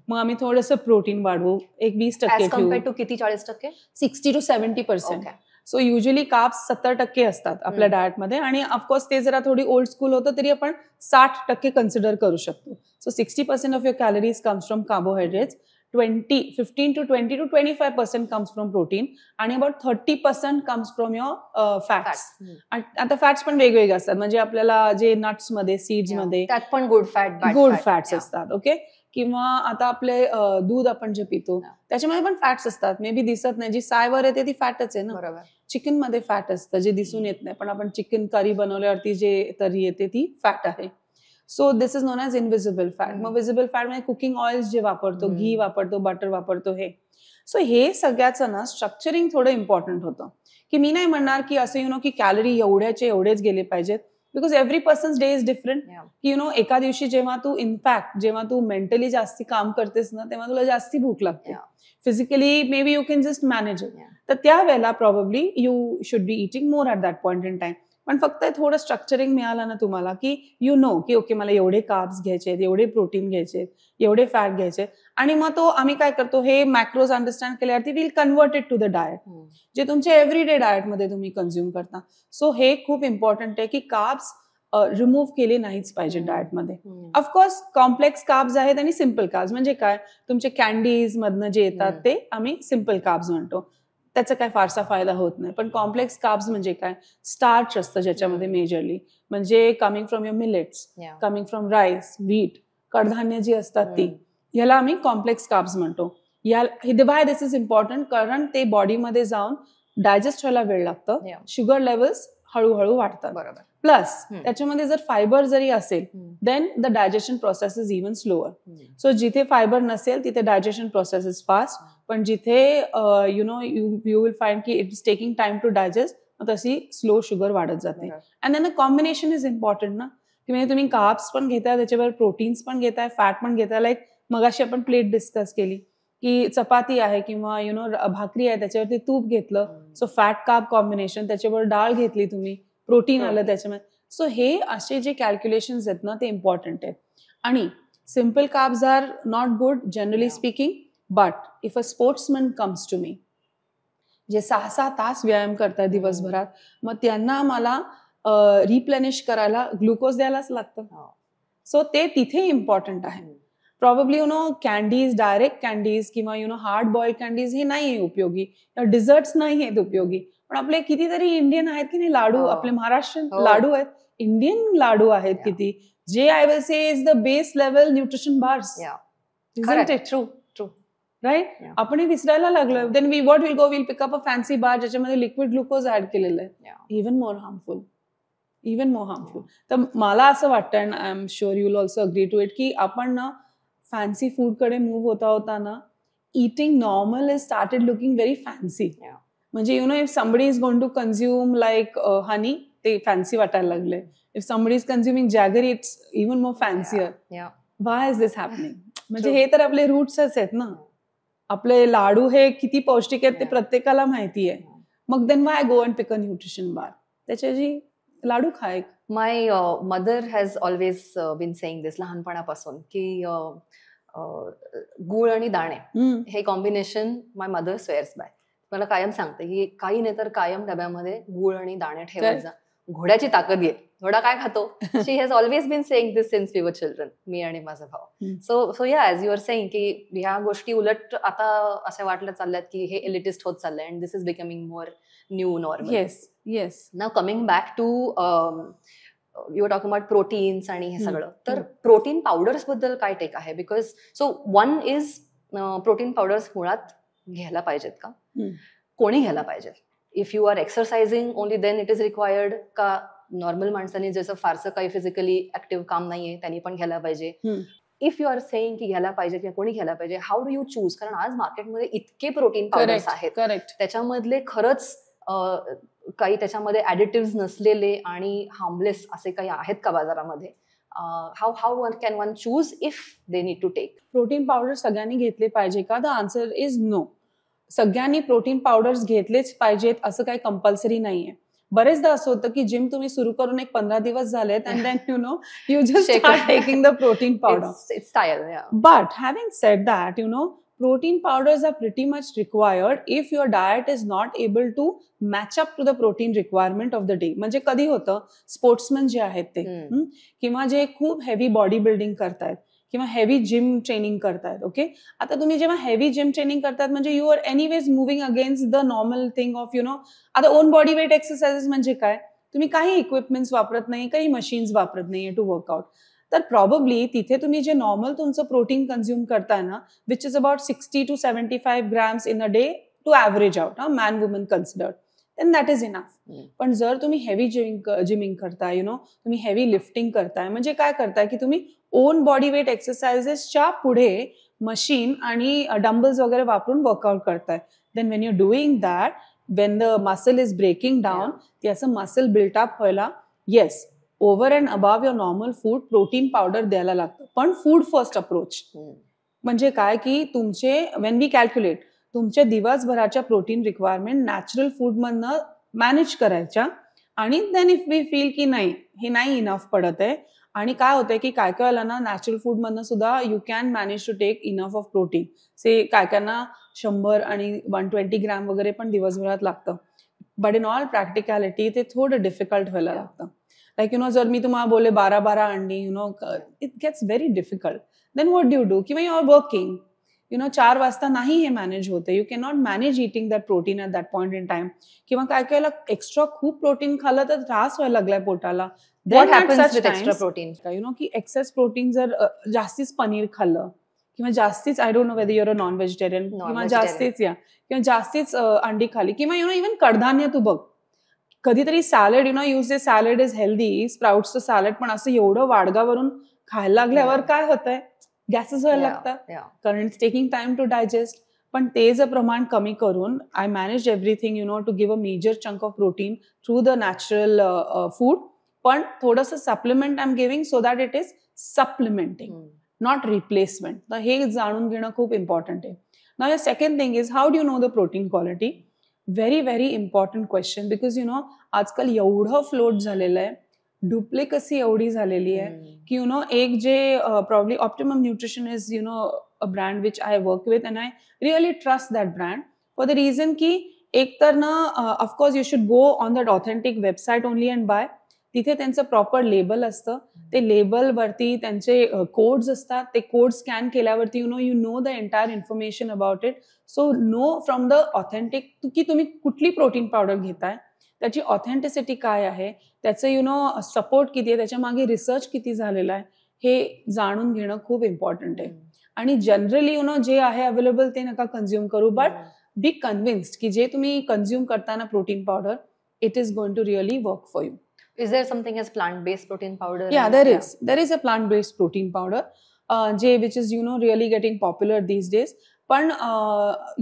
मग आम्ही थोडंसं प्रोटीन वाढवू, एक 20% ठेवू.
किती 40%?
60 to 70%. सो युजली कार्ब्स 70% असतात आपल्या डाएटमध्ये, आणि ऑफकोर्स ते जरा थोडी ओल्ड स्कूल होतं तरी आपण 60% कन्सिडर करू शकतो. So 60% of your calories comes from carbohydrates, 15 to 20 to 25% comes from protein आणि about 30% comes from your fats. आता फॅट्स पण वेगवेगळे असतात, म्हणजे आपल्याला जे नट्स मध्ये, सीड्स मध्ये
त्यात पण गुड
फॅट्स असतात. ओके, किंवा आता आपले दूध आपण जे पितो त्याच्यामध्ये पण फॅट्स असतात, मे बी दिसत नाही, जी सायवर येते ती फॅटच आहे ना.
बरोबर.
चिकन मध्ये फॅट असतं जे दिसून येत नाही, पण आपण चिकन करी बनवल्यावरती जे तरी येते ती फॅट आहे. So this is non as invisible fat. मग विजिबल फॅट म्हणजे कुकिंग ऑइल्स जे वापरतो, घी वापरतो, बटर वापरतो, हे. सो हे सगळ्याचं ना स्ट्रक्चरिंग थोडं इम्पॉर्टंट होतं, की मी नाही म्हणणार की असं की कॅलरी एवढेच गेले पाहिजेत, because every persons day is different. की एका दिवशी जेव्हा तू मेंटली जास्ती काम करतेस ना, तेव्हा तुला जास्ती भूक लागते. Physically may be you can just manage it. तर त्यावेळेला probably you should be eating more at that point in time. पण फक्त थोडं स्ट्रक्चरिंग मिळालं ना तुम्हाला, की की ओके मला एवढे कार्ब्स घ्यायचे, एवढे प्रोटीन घ्यायचे, एवढे फॅट घ्यायचे, आणि मग आम्ही काय करतो, हे मॅक्रोज अंडरस्टँड केल्यावरती will convert it to the diet, जे तुमच्या एव्हरीडे डाएटमध्ये तुम्ही कन्झ्युम करता. सो हे खूप इम्पॉर्टंट आहे की कार्ब्स रिमूव्ह केले नाहीच पाहिजे डाएटमध्ये. ऑफकोर्स कॉम्प्लेक्स कार्ब्स आहेत आणि सिम्पल कार्ब्स म्हणजे काय, तुमचे कॅन्डीज मधनं जे येतात ते आम्ही सिम्पल कार्ब्स म्हणतो, त्याचा काय फारसा फायदा होत नाही. पण कॉम्प्लेक्स कार्ब्स म्हणजे काय, स्टार्च असतं ज्याच्यामध्ये मेजरली, म्हणजे coming from your millets, coming from rice, wheat, कडधान्य जी असतात ती, ह्याला आम्ही कॉम्प्लेक्स कार्ब्स म्हणतो. वाय दिस इज इम्पॉर्टंट, कारण ते बॉडीमध्ये जाऊन डायजेस्ट व्हायला वेळ लागतं, शुगर लेवल्स हळूहळू वाढतात. प्लस त्याच्यामध्ये जर फायबर जरी असेल, then the digestion process is even slower. So जिथे फायबर नसेल तिथे डायजेशन प्रोसेस इज फास्ट, पण जिथे यू विल फाइंड की it is taking time to digest, तशी स्लो शुगर वाढत जाते. And then the combination is important ना, की म्हणजे तुम्ही कार्ब्स पण घेताय, त्याच्यावर प्रोटीन्स पण घेताय, फॅट पण घेताय. लाईक मगाशी आपण प्लेट डिस्कस केली की चपाती आहे किंवा भाकरी आहे, त्याच्यावरती तूप घेतलं, सो फॅट कार्ब कॉम्बिनेशन, त्याच्यावर डाळ घेतली तुम्ही, प्रोटीन आलं त्याच्यामध्ये. सो हे असे जे कॅल्क्युलेशन्स आहेत ना ते इम्पॉर्टंट आहेत. आणि simple carbs are not good generally speaking, but if a sportsman comes to me, जे 6-6 तास व्यायाम करतात दिवसभरात, मग त्यांना मला रिप्लेनिश करायला ग्लुकोज द्यायलाच लागतं. सो ते तिथे इम्पॉर्टंट आहे. प्रॉब्ली कॅन्डीज, डायरेक्ट कॅन्डीज किंवा हार्ड बॉइल्ड कॅन्डीज हे नाही उपयोगी, डिझर्ट्स नाही आहेत उपयोगी. पण आपले कितीतरी इंडियन आहेत की नाही लाडू, आपले महाराष्ट्रीयन लाडू आहेत, इंडियन लाडू आहेत किती, जे I will say is the base level nutrition bars.
True
right. आपण हे विसरायला लागलो. Then we will pick up a fancy bar ज्याच्यामध्ये लिक्विड ग्लुकोज ऍड केलेलं आहे, इव्हन मोर हार्मफुल. तर मला असं वाटतं, and I am sure you will also agree to it, की आपण ना फॅन्सी फूड कडे मूव्ह होता ना, eating normal is started looking very fancy. म्हणजे if somebody is going to consume like honey, ते फॅन्सी वाटायला लागले. If somebody is consuming jaggery, it's even more fancier. Why is this happening? म्हणजे हे तर आपले रूट्सच आहेत ना. आपले लाडू हे किती पौष्टिक आहेत ते प्रत्येकाला माहिती आहे. मग then why go and pick a nutrition bar? त्याच्याची लाडू खाय.
My mother has always been saying this लहानपणापासून, की गूळ आणि दाणे हे combination my mother swears by. मला कायम सांगते की काही नाही तर कायम डब्यामध्ये गूळ आणि दाणे ठेवायचा, घोड्याची ताकद येईल. घोडा काय खातो? She has always been saying this since we were children, मी आणि माझा भाऊ. सो या ॲज यू आर सेइंग की ह्या गोष्टी उलट आता असं वाटलं चालल्यात की हे एलिटिस्ट होत चाललंय, and this is becoming more new normal.
Yes.
Now coming back to you are talking about proteins आणि हे सगळं, तर प्रोटीन पावडर्स बद्दल काय टेक आहे? Because so one is protein powders मुळात घ्यायला पाहिजेत का? कोणी घ्यायला पाहिजे? If you are exercising only then it is required, का नॉर्मल माणसांनी जसं फारसं काही फिजिकली ऍक्टिव्ह काम नाहीये त्यांनी पण घ्यायला पाहिजे? इफ यू आर सेइंग की घ्यायला पाहिजे किंवा कोणी घ्यायला पाहिजे, हाऊ डू यू चूज? कारण आज मार्केटमध्ये इतके प्रोटीन पावडर्स आहेत, त्याच्यामधले खरंच काही त्याच्यामध्ये ऍडिटिव्ह नसलेले आणि हार्मलेस असे काही आहेत का बाजारामध्ये? How can one choose if they need to take
protein powder? सगळ्यांनी घेतले पाहिजे का? The answer is no. सगळ्यांनी प्रोटीन पावडर्स घेतलेच पाहिजेत असं काही कंपल्सरी नाहीये. बरेचदा असं होतं की जिम तुम्ही सुरू करून 15 दिवस झालेत, and then you just start taking the protein powder.
It's style, yeah.
But having said that, protein powders are pretty much required if your diet is not able to match up to the protein requirement of the day. म्हणजे कधी होतं, sportsman जे आहेत ते किंवा जे खूप heavy body building करतायत किंवा हेवी जिम ट्रेनिंग करतायत. ओके, आता तुम्ही जेव्हा हेवी जिम ट्रेनिंग करतायत म्हणजे you are anyways moving against the normal thing of आता ओन बॉडी वेट एक्सरसाइजेस म्हणजे काय, तुम्ही काही इक्विपमेंट्स वापरत नाही, काही मशीन्स वापरत नाहीये टू वर्कआउट. तर प्रॉबब्ली तिथे तुम्ही जे नॉर्मल तुमचं प्रोटीन कंझ्युम करताय ना, which is about 60 to 75 grams in a day to average out, man woman considered, then that is enough. पण जर तुम्ही हेवी जिमिंग करताय, तुम्ही हेवी लिफ्टिंग करताय, म्हणजे काय करताय की तुम्ही ओन बॉडी वेट एक्सरसाइजेसच्या पुढे मशीन आणि डंबल्स वगैरे वापरून वर्कआउट करताय. Then when you doing that, when the muscle is breaking down, त्याचं मसल बिल्टअप व्हायला yes over and above your normal food protein powder द्यायला लागतं. पण फूड फर्स्ट अप्रोच म्हणजे काय की तुमचे वेन वी कॅल्क्युलेट तुमच्या दिवसभराच्या प्रोटीन रिक्वायरमेंट नॅचरल फूडमधनं मॅनेज करायच्या, आणि देन इफ वी फील की नाही हे नाही इनफ पडत आहे, आणि काय होतंय की काय काय वेळेला ना नॅचरल फूडमधनं सुद्धा you can manage to take enough of protein. Say काय कायना 100 आणि 120 ग्रॅम वगैरे पण दिवसभरात लागतं. बट इन ऑल प्रॅक्टिकॅलिटी ते थोडं डिफिकल्ट व्हायला लागतं. लाईक जर मी तुम्हाला बोलले 12 अंडी, it gets very difficult. Then what do you do, किंवा यू आर वर्किंग, 4 वाजता नाही हे मॅनेज होते, you can not manage eating that protein at that point in time, किंवा काय काय एक्स्ट्रा खूप प्रोटीन खाल्लं तर त्रास व्हायला लागलाय पोटाला.
What happens with extra protein?
की एक्सेस प्रोटीन जर जास्तीच पनीर खाल्लं, किंवा जास्तीच I don't know whether your a non vegetarian, किंवा जास्तीच किंवा जास्तीच अंडी खाली, किंवा इव्हन कडधान्य तू बघ, कधीतरी सॅलड यूज दे सॅलड इज हेल्दी, स्प्राउट्सचं सॅलड, पण असं एवढं वाडगावरून खायला लागल्यावर काय होतंय, गॅसेस व्हायला लागतात, कारण it's taking time to digest. पण ते जर प्रमाण कमी करून I manage everything to give a major chunk of protein through the natural food, पण थोडंसं supplement I am giving so that it is supplementing, not replacement. तर हे जाणून घेणं खूप इम्पॉर्टंट आहे. Now the second thing is how do you know the protein quality. Very very important question, because आजकाल एवढं फ्लोट झालेलं आहे, डुप्लिकसी एवढी झालेली आहे की एक जे probably optimum nutrition is a brand which I work with, and I really trust that brand for the reason की एक तर ना of course you should go on that authentic website only and buy. तिथे त्यांचं प्रॉपर लेबल असतं, ते लेबलवरती त्यांचे codes असतात, ते कोड स्कॅन केल्यावरती you know the entire information about it. So know from the authentic की तुम्ही कुठली प्रोटीन पावडर घेताय, त्याची ऑथेंटिसिटी काय आहे, त्याचं सपोर्ट किती आहे, त्याच्या मागे रिसर्च किती झालेला आहे, हे जाणून घेणं खूप इम्पॉर्टंट आहे. आणि जनरली जे आहे अवेलेबल ते नका कन्झ्युम करू, बट बी कन्व्हिन्स्ड की जे तुम्ही कन्झ्युम करताना protein powder, it is going to really work for you.
Is there something as plant-based protein powder?
Yeah, there is a plant-based protein powder, which is really getting popular these days. पण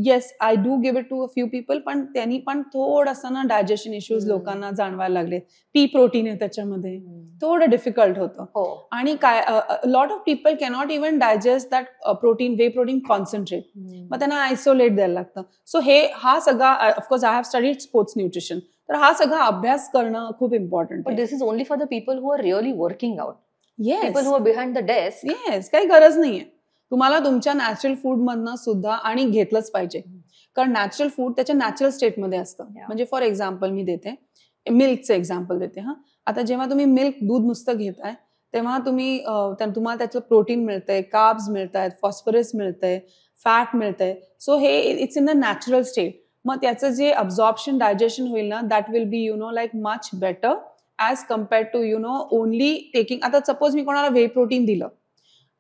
yes I do give it to a few people, पण त्यांनी पण थोडंसं ना digestion issues लोकांना जाणवायला लागले. P protein आहे त्याच्यामध्ये, थोडं डिफिकल्ट होतं. आणि काय lot of people cannot even digest that protein, whey protein concentrate, मग त्यांना आयसोलेट द्यायला लागतं. सो हा सगळा, of course I have studied sports nutrition, तर हा सगळा अभ्यास करणं खूप इम्पॉर्टंट आहे.
This is only for the people who are really working out.
Yes,
people who are behind the desk.
Yes, काही गरज नाहीये. तुम्हाला तुमच्या नॅचरल फूड मधनं सुद्धा आणि घेतलंच पाहिजे, कारण नॅचरल फूड त्याच्या नॅचरल स्टेटमध्ये असतं. म्हणजे फॉर एक्झाम्पल मी देते, मिल्कचं एक्झाम्पल देते. आता जेव्हा तुम्ही मिल्क, दूध नुसतं घेताय, तेव्हा तुम्हाला त्याचं प्रोटीन मिळतंय, कार्ब्स मिळतात, फॉस्फरस मिळतंय, फॅट मिळतंय. सो हे it's in the natural state. मग त्याचं जे अब्झॉर्प्शन, डायजेशन होईल ना, that will be like much better as compared to only taking. आता सपोज मी कोणाला व्हे प्रोटीन दिलं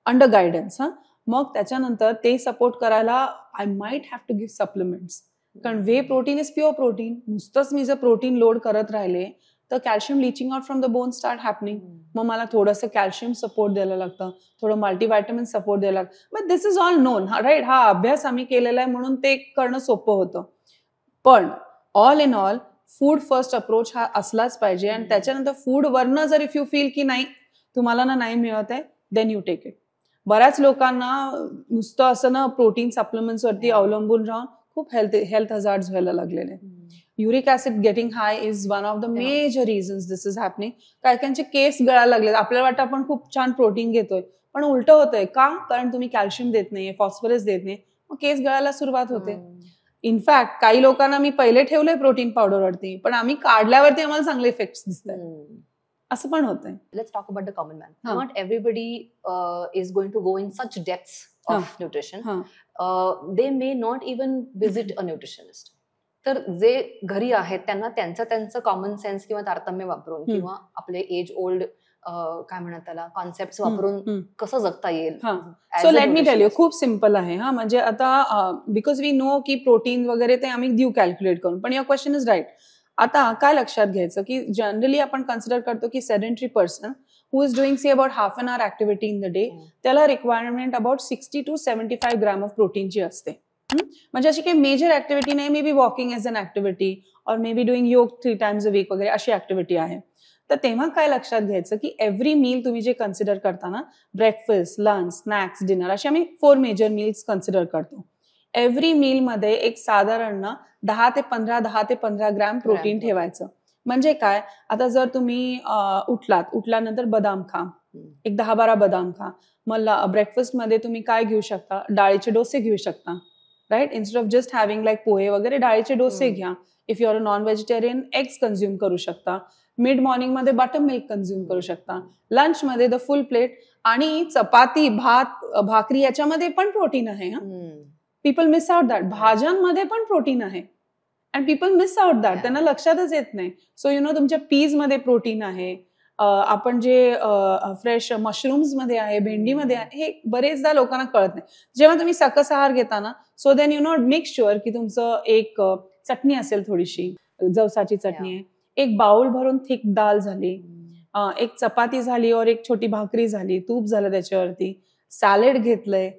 अंडर गायडन्स, मग त्याच्यानंतर ते सपोर्ट करायला I might have to give supplements, कारण whey protein is pure protein. नुसतंच मी जर प्रोटीन लोड करत राहिले तर calcium leaching out from the bone start happening. मग मला थोडंसं कॅल्शियम सपोर्ट द्यायला लागतं, थोडं मल्टीव्हिटॅमिन सपोर्ट द्यायला लागतं. But this is all known, right. हा अभ्यास आम्ही केलेला आहे म्हणून ते करणं सोपं होतं. पण all in all food first approach हा असलाच पाहिजे. आणि त्याच्यानंतर फूड वरनं जर इफ यू फील की नाही तुम्हाला ना नाही मिळत आहे, देन यू टेक इट. बऱ्याच लोकांना नुसतं असं ना प्रोटीन सप्लिमेंट्स वरती अवलंबून राहून खूप हेल्थ हजार्ड्स व्हायला लागलेले. Uric acid getting high is one of the major reasons this is happening. काही केस गळायला लागले. आपल्याला वाटतं आपण खूप छान प्रोटीन घेतोय, पण उलट होतंय. का? कारण तुम्ही कॅल्शियम देत नाही, फॉस्फरस देत नाही, मग केस गळायला सुरुवात होते. इनफॅक्ट काही लोकांना मी पहिले ठेवलंय प्रोटीन पावडरवरती, पण आम्ही काढल्यावरती आम्हाला चांगले इफेक्ट्स दिसतात. असं पण होतंय.
Let's talk about the common man.
Huh.
Not everybody is going to go in such depths of nutrition. They may not even visit a nutritionist. तर जे घरी आहेत त्यांना त्यांचं कॉमन सेन्स किंवा तारतम्य वापरून किंवा आपले एज ओल्ड काय म्हणतात त्याला कॉन्सेप्ट वापरून कसं जगता येईल.
So let me tell you, खूप सिम्पल आहे. म्हणजे आता बिकॉज वी नो की प्रोटीन वगैरे ते आम्ही देऊ कॅल्क्युलेट करून, पण युअर क्वेश्चन इज राईट. आता काय लक्षात घ्यायचं की जनरली आपण कन्सिडर करतो की sedentary person who is doing see about half an hour activity in the day, त्याला requirement about 60 to 75 gram of प्रोटीनची असते. म्हणजे अशी काही मेजर ऍक्टिव्हिटी नाही, maybe walking as an activity और मे बी डुईंग योग 3 times a week वगैरे अशी ऍक्टिव्हिटी आहे. तर तेव्हा काय लक्षात घ्यायचं की एव्हरी मील तुम्ही जे कन्सिडर करताना ब्रेकफास्ट, लंच, स्नॅक्स, डिनर असे आम्ही 4 मेजर मील्स कन्सिडर करतो. एव्हरी मील मध्ये एक साधारण 10 ते 15 ग्रॅम प्रोटीन ठेवायचं. म्हणजे काय, आता जर तुम्ही उठल्यानंतर बदाम खा, एक 10-12 बदाम खा. मग ब्रेकफास्ट मध्ये तुम्ही काय घेऊ शकता, डाळीचे डोसे घेऊ शकता, right. Instead of just having like पोहे वगैरे डाळीचे डोसे घ्या. If you are a non vegetarian, eggs consume करू शकता. मिड मॉर्निंग मध्ये बटर मिल्क कन्झ्युम करू शकता. लंच मध्ये द फुल प्लेट. आणि चपाती, भात, भाकरी याच्यामध्ये पण प्रोटीन आहे. People miss out that. भाज्यांमध्ये पण प्रोटीन आहे and people miss out that. त्यांना लक्षातच येत नाही. सो यु नो तुमच्या पीज मध्ये प्रोटीन आहे. आपण जे फ्रेश मशरूम्स मध्ये आहे, भेंडीमध्ये आहे, हे बरेचदा लोकांना कळत नाही. जेव्हा तुम्ही सकस आहार घेताना, so then you know make sure की तुमचं एक चटणी असेल, थोडीशी जवसाची चटणी आहे, एक बाउल भरून थिक दाल झाली, एक चपाती झाली और एक छोटी भाकरी झाली, तूप झालं त्याच्यावरती, सॅलेड घेतलंय,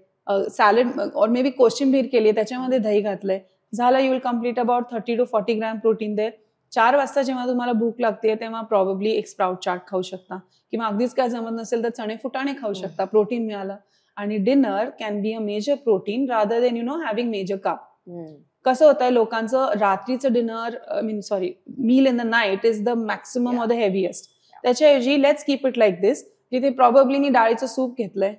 सॅलेड और मे बी कोशिंबीर केली, त्याच्यामध्ये दही घातलंय, झालं. You will complete about 30 to 40 gram protein there. 4 वाजता जेव्हा तुम्हाला भूक लागते तेव्हा प्रॉब्ली एक स्प्राउट चाट खाऊ शकता किंवा अगदीच काय जमत नसेल तर चणे फुटाणे खाऊ शकता. प्रोटीन मिळालं. आणि dinner can be a major protein rather than you know having major carb. कसं होतंय लोकांचं, रात्रीचं dinner meal in the night is the maximum or the heaviest. त्याच्याऐवजी let's keep it like this, जिथे प्रॉबेबली मी डाळीचं soup घेतलंय,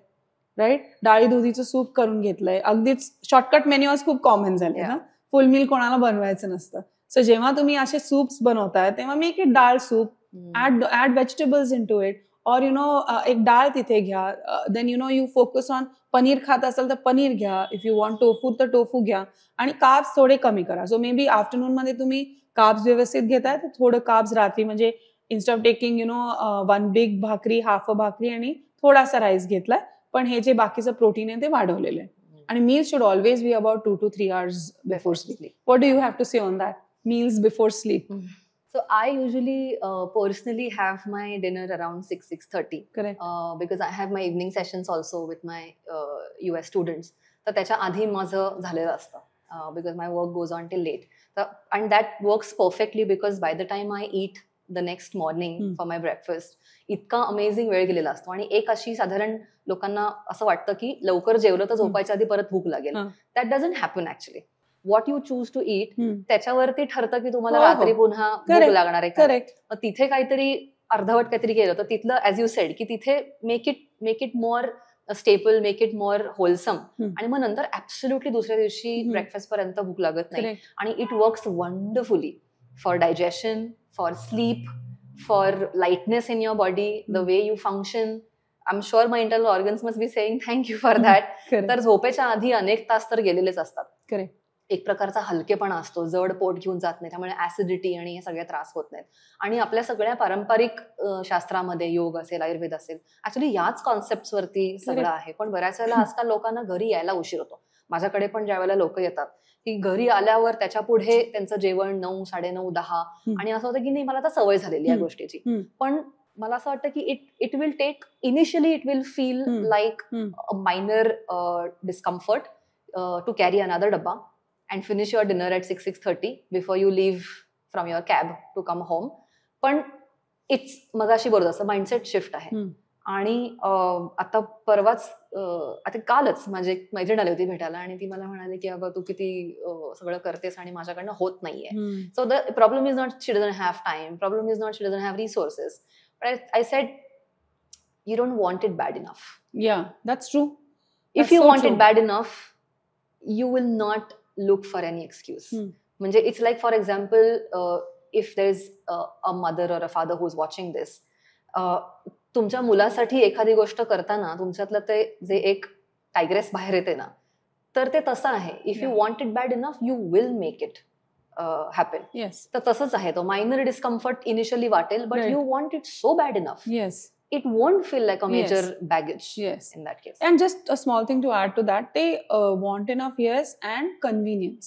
right, डाळी दुधीचं soup करून घेतलंय. अगदीच शॉर्टकट मेन्यू आज खूप कॉमन झाले ना, फुल मील कोणाला बनवायचं नसतं. सो जेव्हा तुम्ही असे सूप्स बनवताय तेव्हा मी एक डाळ soup, add vegetables into it, और यु नो एक डाळ तिथे घ्या. Then you know you focus on paneer खात असाल तर पनीर घ्या. इफ यू वॉन्ट टोफू तर टोफू घ्या. आणि कार्ब्स थोडे कमी करा. सो मे बी आफ्टरनून मध्ये तुम्ही कार्ब्स व्यवस्थित घेताय तर थोडं कार्ब्स रात्री, म्हणजे instead of taking you know 1 big भाकरी, हाफ अ भाकरी आणि थोडासा राईस घेतलाय, पण हे जे बाकीचं प्रोटीन आहे ते वाढवलेलं आहे. आणि meals should always be about 2 to 3 hours before sleep. What do you have to say on that? Meals before sleep.
So I usually personally have my dinner around 6:30.
Correct.
Because I have my evening sessions also with my US students. तर त्याच्या आधी माझं झालेलं असतं because my work goes on till late. And that works perfectly because by the time I eat the next morning for my breakfast, इतका amazing वेळ गेलेला असतो. आणि एक अशी साधारण लोकांना असं वाटतं की लवकर जेवलं तर झोपायच्या आधी परत भूक लागेल. That doesn't happen actually. What you choose to eat त्याच्यावरती ठरतं की तुम्हाला रात्री पुन्हा भूक लागणार आहे. करेक्ट. मग तिथे काहीतरी अर्धवट काहीतरी केलं तर तिथलं ऍज यू सेड की तिथे make it more staple, make it more wholesome. आणि मग नंतर ऍब्सोल्युटली दुसऱ्या दिवशी ब्रेकफास्ट पर्यंत भूक लागत नाही. आणि it works wonderfully for digestion, for sleep, for lightness in your body, the way you function. I am sure my internal organs must be saying thank you for that. तर झोपेच्या आधी अनेक तास तर गेलेलेच असतात. करेक्ट. एक प्रकारचा हलकेपणा असतो, जड पोट घेऊन जात नाही, त्यामुळे ऍसिडिटी आणि हे सगळे त्रास होत नाहीत. आणि आपल्या सगळ्या पारंपरिक शास्त्रामध्ये योग असेल, आयुर्वेद असेल, ऍक्च्युली याच कॉन्सेप्ट वरती सगळं आहे. पण बऱ्याच वेळेला आजकाल लोकांना घरी यायला उशीर होतो. माझ्याकडे पण ज्या वेळेला लोक येतात की घरी आल्यावर त्याच्या पुढे त्यांचं जेवण 9, 9:30, 10 आणि असं होतं की नाही मला आता सवय झालेली या गोष्टीची. पण मला असं वाटतं की it will take initially it will feel like a minor discomfort to carry another dabba and finish your dinner at 6:30 before you leave from your cab to come home. पण इट्स मगाशी बरोबर असं माइंडसेट शिफ्ट आहे. आणि आता परवाच आता कालच माझी एक मैत्रीण आली होती भेटायला आणि ती मला म्हणाली की अगं तू किती सगळं करतेस आणि माझ्याकडनं होत नाहीये. So the problem is not she doesn't have time, problem is not she doesn't have resources, but I said you don't want it bad enough.
Yeah, that's true.
If you want it bad enough you will not look for any excuse. म्हणजे it's like for example if there is a mother or a father who's watching this, तुमच्या मुलासाठी एखादी गोष्ट करताना तुमच्यातलं ते जे एक tigress बाहेर येते ना, तर ते तसं आहे. If you want it bad enough you will make it happen.
Yes,
तर तसंच आहे. तो मायनर डिस्कम्फर्ट इनिशियली वाटेल, but you want it so bad enough.
Yes,
It won't feel like a major baggage.
Yes.
In that case.
And just a small thing to add to that, they want enough yes and convenience.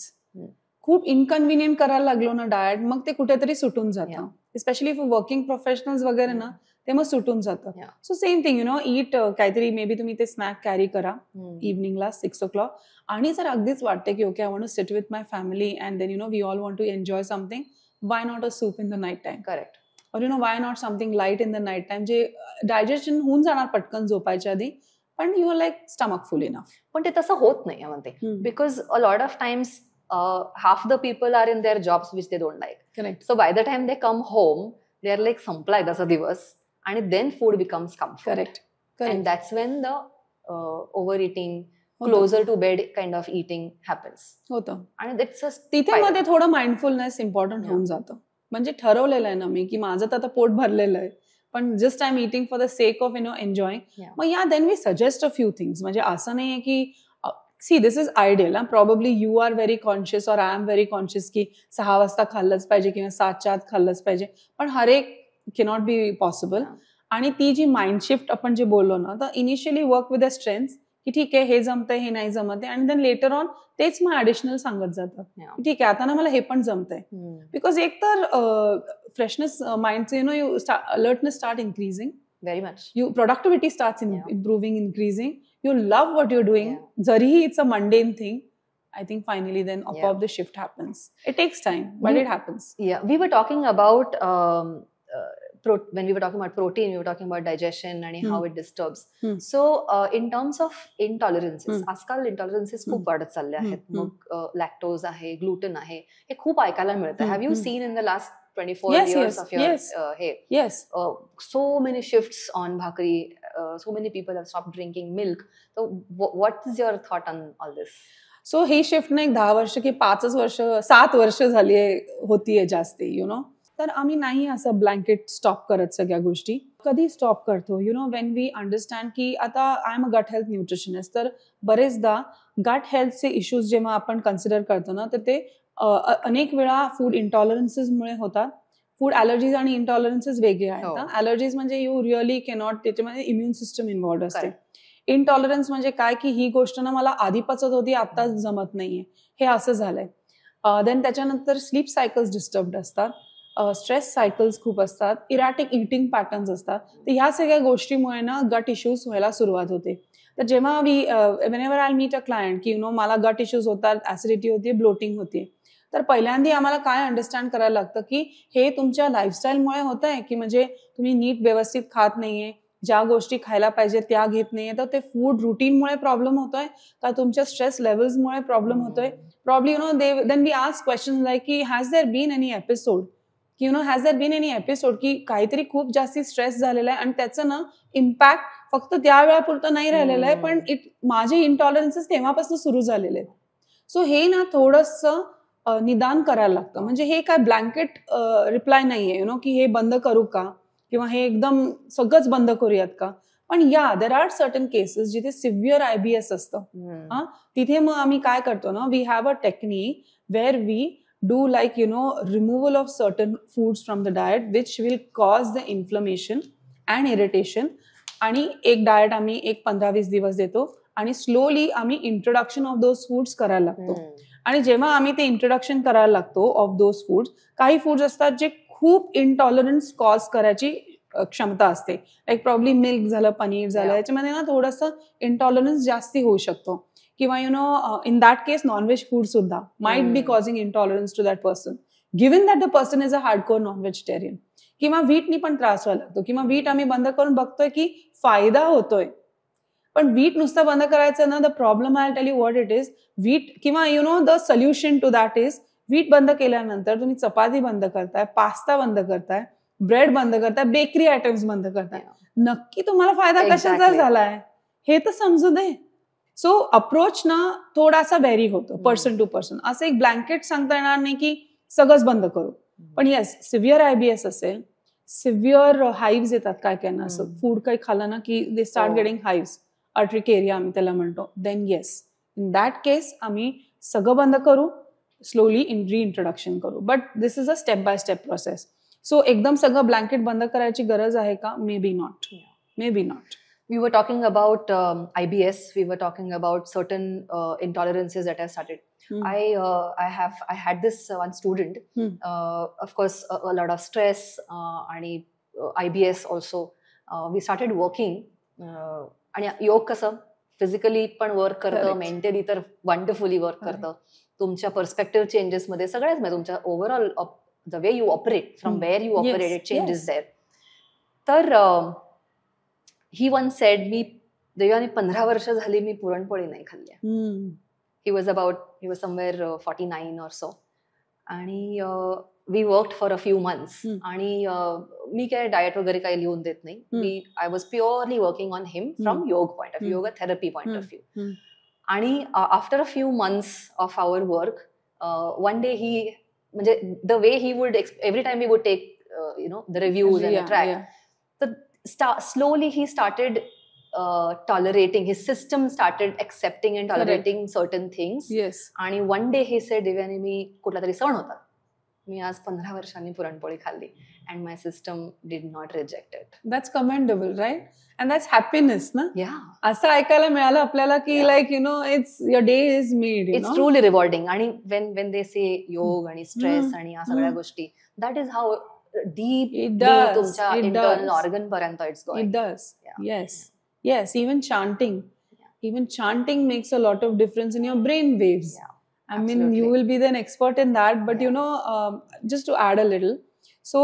खूप इनकन्व्हिनियंट करायला लागलो ना diet, मग ते कुठेतरी सुटून जातं. Specially for working professionals वगैरे ना, ते मग सुटून जातं. सो सेम थिंग ईट काहीतरी मे बी तुम्ही ते स्नॅक कॅरी करा इव्हनिंगला 6 o'clock. आणि जर अगदीच वाटते की okay I want to sit with my family and then we all want to enjoy something, why not a soup in the night time.
Correct.
और why not something light in the night time, जे digestion होऊन जाणार पटकन झोपायच्या आधी, पण you are like stomach full enough.
पण ते तसं होत नाही म्हणते, because a lot of times half the people are in their jobs which they don't like.
Correct.
So by the time they come home, they are like संपलाय तसा दिवस, and then food becomes comfort.
Correct.
And that's when the overeating, closer to bed kind of eating happens.
होतं.
आणि that's
तिथे मध्ये थोडं mindfulness important होऊन जातं. म्हणजे ठरवलेलं आहे ना मी की माझं तर आता पोट भरलेलं आहे, पण just I am eating for the sake of enjoying. मग then we suggest a few things. म्हणजे असं नाहीये की see this is ideal. Probably you are very conscious और आय एम व्हेरी कॉन्शियस की 6 वाजता खाल्लंच पाहिजे किंवा 7च्या आत खाल्लंच पाहिजे, पण हर एक कॅनॉट बी पॉसिबल. आणि ती जी माइंड शिफ्ट आपण जे बोललो ना, तर initially work with the strengths की ठीक आहे हे जमतंय हे नाही जमत आहे, आणि देन लेटर ऑन तेच मग ऍडिशनल सांगत जातात. ठीक आहे आता ना मला हे पण जमतंय, बिकॉज एक तर फ्रेशनेस माइंडचं you alertness start increasing very much, you productivity starts improving increasing, you love what you're doing. Zarihi it's a mundane thing. I think finally then up the shift happens. It takes time, but it happens.
Yeah, we were talking about when we were talking about protein, we were talking about digestion and how it disturbs. So in terms of intolerances, आजकाल intolerances खूप वाढत चालले आहेत. मग lactose आहे, gluten आहे, हे खूप ऐकायला मिळतं. Have you seen in the last 24 years of your
yes,
so many shifts on bhakri, so many people have stopped drinking milk. So what is your thought on all this?
So he shift ना 10 वर्ष की 5 वर्ष 7 वर्ष झाली होतीये जास्ती, तर आम्ही नाही असं ब्लँकेट स्टॉप करत सगळ्या गोष्टी. कधी स्टॉप करतो वेन वी अंडरस्टँड की आता I am a gut health nutritionist, तर बरेचदा गट हेल्थचे इश्यूज जेव्हा आपण कन्सिडर करतो ना, तर ते अनेक वेळा फूड इंटॉलरन्सेसमुळे होतात. फूड ॲलर्जीज आणि इंटॉलरन्सेस वेगळे आहेत. ॲलर्जीज म्हणजे यू रिअली कॅनॉट, त्याच्यामध्ये इम्युन सिस्टम इन्व्हॉल्ड असते. इंटॉलरन्स म्हणजे काय की ही गोष्ट ना मला आधी पचत होती, आता जमत नाहीये, हे असं झालंय. देन त्याच्यानंतर स्लीप सायकल्स डिस्टर्ब्ड असतात, स्ट्रेस सायकल्स खूप असतात, इरॅटिक इटिंग पॅटर्न्स असतात. तर ह्या सगळ्या गोष्टीमुळे ना गट इश्यूज व्हायला सुरुवात होते. तर जेव्हा whenever I meet a client की मला गट इश्यूज होतात, ऍसिडिटी होते, ब्लोटिंग होते, तर पहिल्यांदा आम्हाला काय अंडरस्टँड करायला लागतं की हे तुमच्या लाईफस्टाईलमुळे होत आहे की म्हणजे तुम्ही नीट व्यवस्थित खात नाहीये, ज्या गोष्टी खायला पाहिजे त्या घेत नाहीये, तर ते फूड रुटीनमुळे प्रॉब्लेम होतोय का तुमच्या स्ट्रेस लेवल्समुळे प्रॉब्लेम होतोय. Probably then we ask question like की has there been any episode की has there been any episode की काहीतरी खूप जास्ती स्ट्रेस झालेला आहे आणि त्याचं ना इम्पॅक्ट फक्त त्या वेळापुरतं नाही राहिलेलं आहे, पण माझे इंटॉलरन्सेस तेव्हापासून सुरू झालेले आहेत. सो हे ना थोडंसं निदान करायला लागतं. म्हणजे हे काय ब्लँकेट रिप्लाय नाहीये की हे बंद करू का किंवा हे एकदम सगळंच बंद करूयात का. पण देर आर सर्टन केसेस जिथे सिव्हिअर IBS असतं. तिथे मग आम्ही काय करतो ना, we have a technique where we do like removal of certain foods from the diet which will cause the inflammation and irritation. आणि एक डाएट आम्ही 15-20 दिवस देतो आणि स्लोली आम्ही इंट्रोडक्शन ऑफ दोज फूड्स करायला लागतो. आणि जेव्हा आम्ही ते इंट्रोडक्शन करायला लागतो ऑफ दोज फूड्स, काही फूड्स असतात जे खूप इंटॉलरन्स कॉज करायची क्षमता असते, लाईक प्रॉब्ली मिल्क झालं, पनीर झालं, याच्यामध्ये ना थोडंसं इंटॉलरन्स जास्ती होऊ शकतो. किंवा in that case non veg food सुद्धा might be causing intolerance to that person, given that the person is a hardcore non vegetarian. किंवा व्हीटनी पण त्रास व्हायला लागतो, किंवा व्हीट आम्ही बंद करून बघतोय की फायदा होतोय, पण व्हीट नुसतं बंद करायचं ना, the problem I tell you what it is. Wheat किंवा the solution to that is wheat बंद केल्यानंतर तुम्ही चपाती बंद करताय, पास्ता बंद करताय, ब्रेड बंद करताय, बेकरी आयटम्स बंद करताय. नक्की तुम्हाला फायदा कशाचा झालाय हे तर समजू दे. सो अप्रोच ना थोडासा व्हेरी होतो पर्सन टू पर्सन. असं एक ब्लँकेट सांगता येणार नाही की सगळंच बंद करू. पण येस, सिव्हिअर IBS असेल सिव्हिअर हाईव्स येतात काय काय ना, असं फूड काही खाल्लं ना की दे स्टार्ट गेटिंग हाईव्स, अर्ट्रिकेरिया आम्ही त्याला म्हणतो. देन येस, इन दॅट केस आम्ही सगळं बंद करू, स्लोली रिइंट्रोडक्शन करू. But this is a step by step process. So एकदम सगळं ब्लँकेट बंद करायची गरज आहे का? May be not. May be not.
We were talking about IBS. We were talking about certain intolerances that have started. I had this one student. Of course, a lot of stress and IBS also. We started working. आणि योग कसं physically पण work करतं, mentally तर wonderfully work करतं. तुमच्या perspective changes मध्ये सगळ्याच म्हणजे तुमच्या overall the way you operate, from where you operate, it changes there. तर ही वन सेड, मी देवाने 15 वर्ष झाली मी पुरणपोळी नाही खाल्ली. He was somewhere 49 or so. आणि we worked for a few months. आणि मी काय डाएट वगैरे काही लिहून देत नाही. I was purely working on him from yoga point of view, yoga therapy point of view. आणि after a few months of our work, one day he, म्हणजे the way he would every time we would take the reviews and track, तर slowly he started tolerating, his system started accepting and tolerating certain things.
Yes.
आणि one day he said, दिव्याने मी कुठला तरी सण होता, मी आज 15 वर्षांनी पुरणपोळी खाल्ली, and my system did not reject it.
That's commendable, right? And that's happiness, na?
Yeah.
असं ऐकायला मिळालं आपल्याला की like it's your day is made,
it's truly rewarding. आणि when they say योग आणि stress आणि या सगळ्या गोष्टी, that is how deep तुमच्या internal organ पर्यंत it's going.
It does. Yes. Even chanting makes a lot of difference in your brain waves. I mean, you will be an expert in that, but just to add a little, so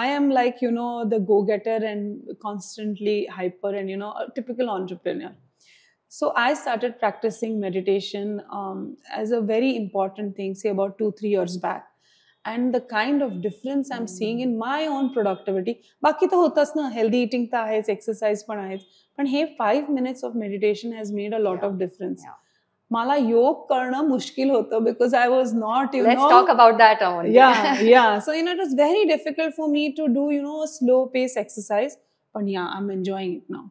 I am like the go-getter and constantly hyper and a typical entrepreneur. So I started practicing meditation as a very important thing, say about 2-3 years back. And the kind of difference I'm seeing in my own productivity, बाकी तर होतच ना, healthy eating तर आहेच, exercise पण आहेच, पण हे 5 minutes of meditation has made a lot of difference. मला योग करणं मुश्किल होतं because I was not,
Let's talk about that.
Yeah. So, it was very difficult for me to do, a slow pace exercise. But yeah, I'm enjoying it now.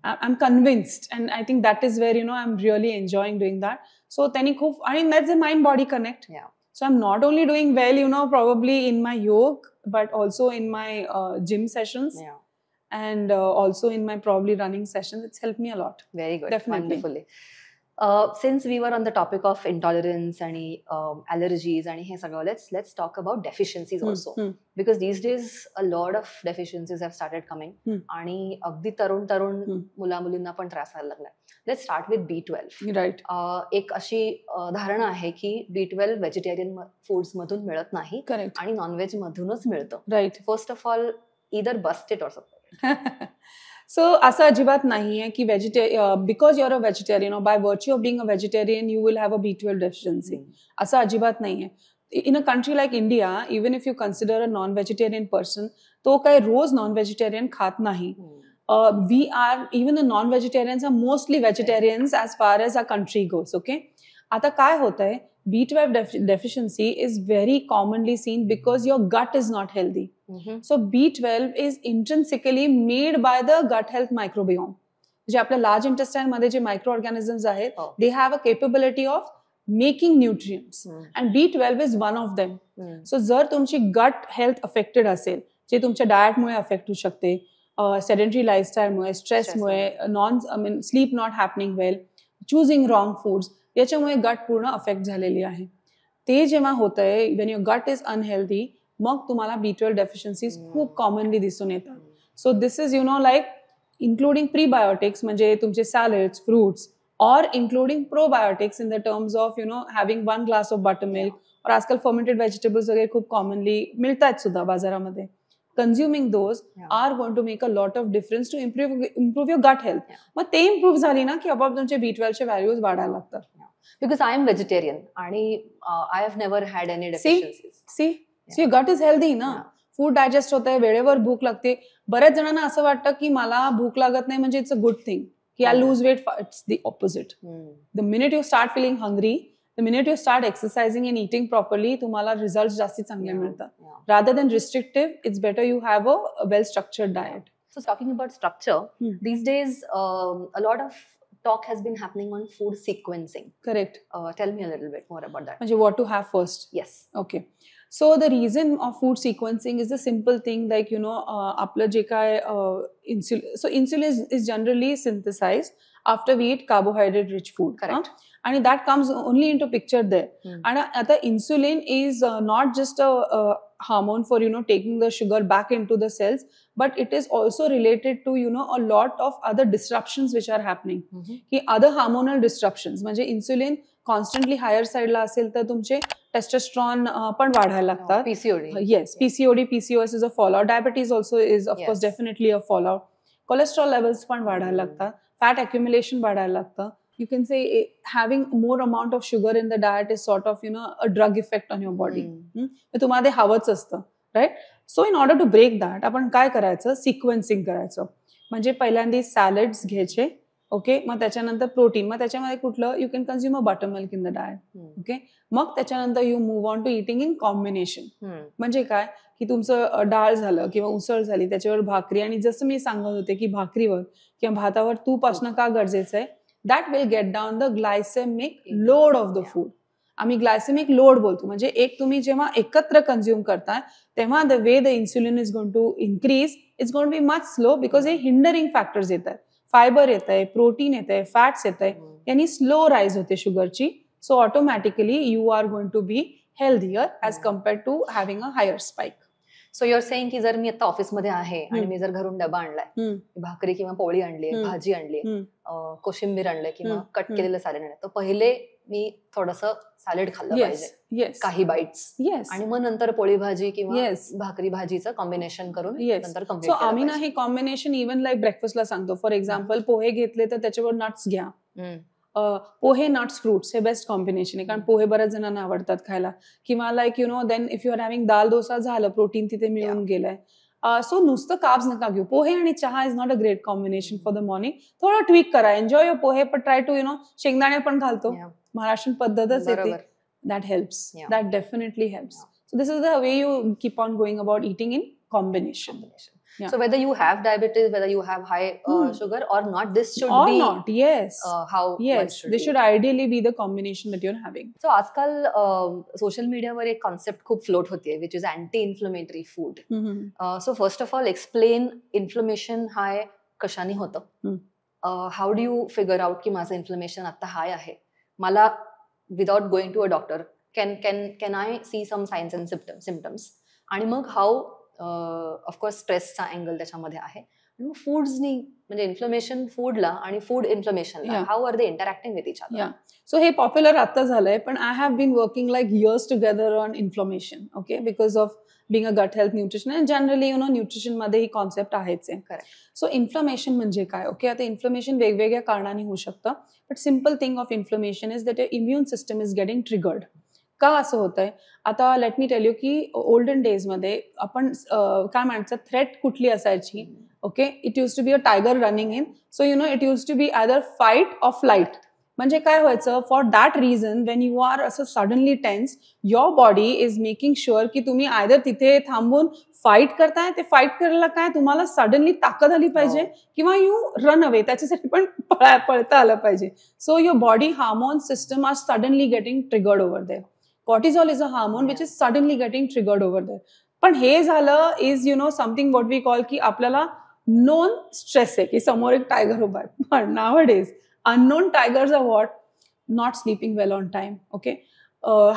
I'm convinced. And I think that is where, I'm really enjoying doing that. So, that's a mind-body connect.
Yeah.
So I'm not only doing well, probably in my yoga, but also in my gym sessions.
Yeah.
And also in my probably running sessions. It's helped me a lot.
Very good.
Definitely.
Wonderfully. Since we were on the topic of intolerance and allergies and हे सगळं, let's talk about deficiencies also. Because these days a lot of deficiencies have started coming. आणि अगदी तरुण मुला-मुलींना पण त्रास व्हायला लागला. Let's start with B12.
Right.
एक अशी धारणा आहे की B12 व्हेजिटेरियन फूड्स मधून मिळत नाही.
Correct.
आणि नॉनव्हेज मधूनच मिळतं.
Right.
First of all, either bust it or something.
So असं अजिबात नाहीये की because you're a vegetarian or by virtue of being a vegetarian you will have a B12 deficiency. असं अजिबात नाहीये. In a country like India, even if you consider a non-vegetarian person, तो काही रोज non-vegetarian खात नाही. We are, even the non-vegetarians are mostly vegetarians as far as our country goes, okay? आता काय होतंय, B12 deficiency is very commonly seen because your gut is not healthy. So B12 is intrinsically made by the gut health microbiome. जे आपल्या large intestine मध्ये जे microorganisms आहेत, they have a capability of making nutrients. And B12 is one of them. So जर तुमची gut health affected असेल, जे तुमच्या डाएटमुळे अफेक्ट होऊ शकते, sedentary lifestyleमुळे, स्ट्रेसमुळे, sleep not happening well, choosing wrong foods, याच्यामुळे गट पूर्ण अफेक्ट झालेली आहे. ते जेव्हा होतंय, when your gut is unhealthy, मग तुम्हाला B12 deficiencies खूप कॉमनली दिसून येतात. So this is like including prebiotics, म्हणजे तुमचे salads, fruits, or including probiotics in the terms of having 1 glass of buttermilk, और आजकाल fermented vegetables वगैरे खूप कॉमनली मिळतात सुद्धा बाजारामध्ये. Consuming those are going to make a lot of difference to improve your gut health. मग ते improve झाली ना की आपोआप तुमचे B12 चे व्हॅल्यूज वाढायला लागतात.
Because I am vegetarian आणि I have never had any deficiencies.
See, your gut is healthy ना. फूड डायजेस्ट होतंय, वेळेवर भूक लागते. बऱ्याच जणांना असं वाटतं की मला भूक लागत नाही म्हणजे इट्स अ गुड थिंग, की I lose weight. It's the opposite. The minute you start feeling hungry the minute you start exercising and eating properly तुम्हाला रिझल्ट जास्ती चांगले मिळतात.
Yeah.
Rather than restrictive, it's better you have a well structured diet.
So talking about structure, these days a lot of talk has been happening on food sequencing.
Correct.
Tell me a little bit more about that.
म्हणजे what to have first.
Yes.
Okay. So the reason of food sequencing is a simple thing, like आपलं जे काय insulin is generally synthesized after we eat carbohydrate rich food.
Correct.
And that comes only into picture there. And the insulin is not just a hormone for taking the sugar back into the cells, but it is also related to a lot of other disruptions which are happening. की other hormonal disruptions म्हणजे insulin constantly higher side ला असेल तर तुमचे testosterone पण वाढायला लागतात.
PCOD.
Yes, PCOD, PCOS is a fallout. Diabetes also is of course definitely a fallout. Cholesterol levels पण वाढायला लागतात. Fat accumulation वाढायला लागतं. You can say having more amount of sugar in the diet is sort of a drug effect on your body. तुम्हाला ते हवंच असतं, right? So in order to break that, आपण काय करायचं, सिक्वेन्सिंग करायचं. म्हणजे पहिल्यांदा सॅलड्स घ्यायचे, ओके, मग त्याच्यानंतर प्रोटीन, मग त्याच्यामध्ये कुठलं you can consume a buttermilk in the diet, okay, मग त्याच्यानंतर you move on to eating in combination. म्हणजे काय की तुमचं डाळ झालं किंवा उसळ झाली, त्याच्यावर भाकरी, आणि जसं मी सांगत होते की भाकरीवर किंवा भातावर तूप असणं का गरजेचं आहे, that will get down the glycemic load of the food. आम्ही ग्लायसेमिक लोड बोलतो, म्हणजे एक तुम्ही जेव्हा एकत्र कन्झ्युम करताय तेव्हा the way the insulin is going to increase, it's going to be much slow, because हे हिंडरिंग फॅक्टर्स येत आहेत, फायबर येत आहे, प्रोटीन येत आहे, फॅट्स येत आहे, यांनी स्लो राईज होते शुगरची. So automatically you are going to be healthier as compared to having a higher spike.
So your saying की जर मी आता ऑफिसमध्ये आहे आणि मी जर घरून डबा आणलाय, भाकरी किंवा पोळी आणली, भाजी आणली, कोशिंबीर आणले किंवा कट केलेलं सॅलड आणलं, तर पहिले मी थोडंसं सॅलड खाल्लं पाहिजे, काही बाईट्स, आणि मग नंतर पोळी भाजी किंवा भाकरी भाजीचं कॉम्बिनेशन करून नंतर कंप्लीट.
सो आम्ही ना हे कॉम्बिनेशन इव्हन लाईक ब्रेकफास्टला सांगतो. फॉर एक्झाम्पल पोहे घेतले तर त्याच्यावर नट्स घ्या, पोहे नट्स फ्रुट्स हे बेस्ट कॉम्बिनेशन आहे, कारण पोहे बऱ्याच जणांना आवडतात खायला. किंवा like then if you are having dal dosa झालं, प्रोटीन तिथे मिळून गेलंय. सो नुसतं कार्ब्स नका घेऊ. पोहे आणि चहा is not a great combination for the morning. थोडं ट्विक करा, एन्जॉय युअर पोहे, पण ट्राय टू शेंगदाणे पण घालतो, महाराष्ट्रीयन पद्धतच येते. That helps, that definitely helps. So this is the way you keep on going about eating in combination.
Yeah. So whether you have diabetes, whether you have high sugar or not, this should
or
be
not. Yes.
How
yes, this should ideally be the combination that you're having.
So आजकाल social media वर एक concept खूप float होतीये, which is anti-inflammatory food. So first of all, explain inflammation high कशाने होतं. How do you figure out की माझं inflammation आता high आहे? मला without going to a doctor, can I see some signs and symptoms? आणि मग how ऑफकोर्स स्ट्रेसचा अँगल त्याच्यामध्ये आहे. फूड्सनी म्हणजे इन्फ्लमेशन फूडला आणि फूड इन्फ्लमेशनला, how are they interacting with each other?
So हे पॉप्युलर आता झालंय, पण I have been working like years together on inflammation, okay, because of being a gut health nutrition, and generally nutrition मध्ये ही concept आहेच आहे. So inflammation म्हणजे काय? ओके, आता इन्फ्लमेशन वेगवेगळ्या कारणाने होऊ शकतं, but simple thing of inflammation is that your immune system is getting triggered. का असं होतंय? आता लेट मी टेल यू की ओल्डन डेज मध्ये आपण काय म्हणायचं, थ्रेट कुठली असायची? Okay, it used to be a tiger running in, so it used to be either fight or flight. म्हणजे काय व्हायचं, for that reason when you are असं suddenly tense, your body is making sure की तुम्ही either तिथे थांबून fight करताय, ते फाईट करायला काय तुम्हाला सडनली ताकद आली पाहिजे, किंवा यू रन अवे, त्याच्यासाठी पण पळता आलं पाहिजे. So your body hormone system are suddenly getting triggered over there. Cortisol is a hormone which is suddenly getting triggered over there. पण हे झालं is something what we call की आपल्याला known stress आहे की समोर एक टायगर उभा आहे. पण nowadays unknown tigers are what? Not sleeping well on time, okay,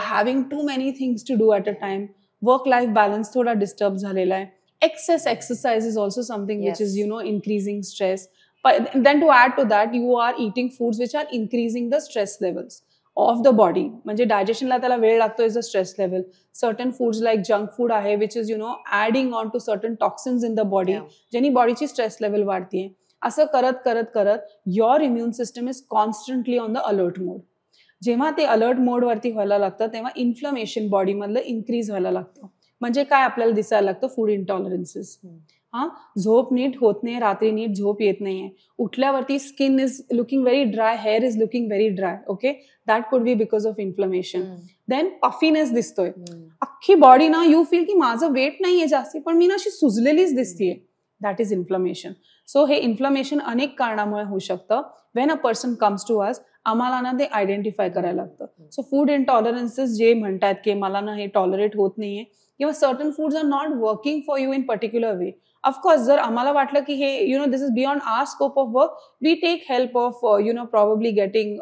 having too many things to do at a time, work life balance थोडा डिस्टर्ब झालेला आहे. Excess exercise is also something which is increasing stress. But then to add to that, you are eating foods which are increasing the stress levels of the body. म्हणजे डायजेशनला त्याला वेळ लागतो is a stress level. Certain foods like junk food आहे which is adding on to certain toxins in the body, ज्यांनी बॉडीची stress level वाढतीये. असं करत करत करत your immune system is constantly on the alert mode. जेव्हा ते अलर्ट मोडवरती व्हायला लागतं तेव्हा इन्फ्लमेशन बॉडीमधलं इन्क्रीज व्हायला लागतं. म्हणजे काय आपल्याला दिसायला लागतं, फूड इंटॉलरन्सेस. हा, झोप नीट होत नाही, रात्री नीट झोप येत नाहीये, उठल्यावरती skin is looking very dry, hair is looking very dry, okay, that could be because of inflammation. Then puffiness दिसतोय, अख्खी बॉडी ना यू फील की माझं वेट नाहीये जास्ती पण मी ना अशी सुजलेलीच दिसतीये, दॅट इज इन्फ्लमेशन. सो हे इन्फ्लमेशन अनेक कारणामुळे होऊ शकतं. When a person comes to us, आम्हाला ना ते आयडेंटिफाय करायला लागतं. सो फूड इंटॉलरन्सेस जे म्हणतात की मला ना हे टॉलरेट होत नाहीये किंवा certain foods are not working for you in particular way. Of course जर आम्हाला वाटलं की हे this is beyond our scope of work, we take help of probably getting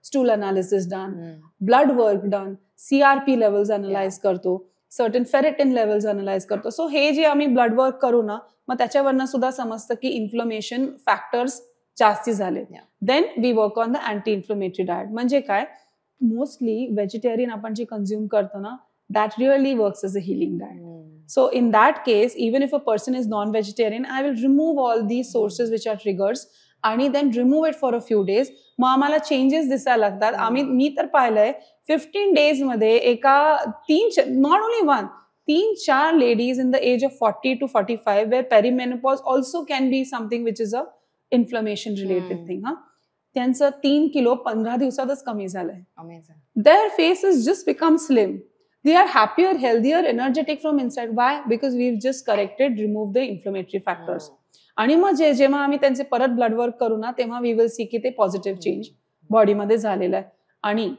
stool analysis done, blood work done, CRP levels analyse करतो, certain ferritin levels analyse करतो. So हे जे आम्ही ब्लड वर्क करू ना, मग त्याच्यावरनं सुद्धा समजतं की इन्फ्लमेशन फॅक्टर्स जास्ती झाले. Then we work on the anti inflammatory diet. म्हणजे काय, मोस्टली व्हेजिटेरियन आपण जे कन्झ्युम करतो ना, that really works as a healing diet. So in that case, even if a person is non-vegetarian, I will remove all these sources which are triggers आणि then remove it for a few days. मग आम्हाला changes दिसायला लागतात. मी तर पाहिलंय 15 days मध्ये एका not only one, 3-4 ladies in the age of 40 to 45 where perimenopause also can be something which is a inflammation related thing. त्यांचं 3 किलो 15 दिवसातच कमी झालंय. Their faces just become slim. They are happier, healthier, energetic from inside. Why? Because we've just corrected, removed the inflammatory factors. आणि मग जेव्हा आम्ही त्यांचे परत ब्लड वर्क करू ना, तेव्हा वी विल सी की ते पॉझिटिव्ह चेंज बॉडीमध्ये झालेलं आहे. आणि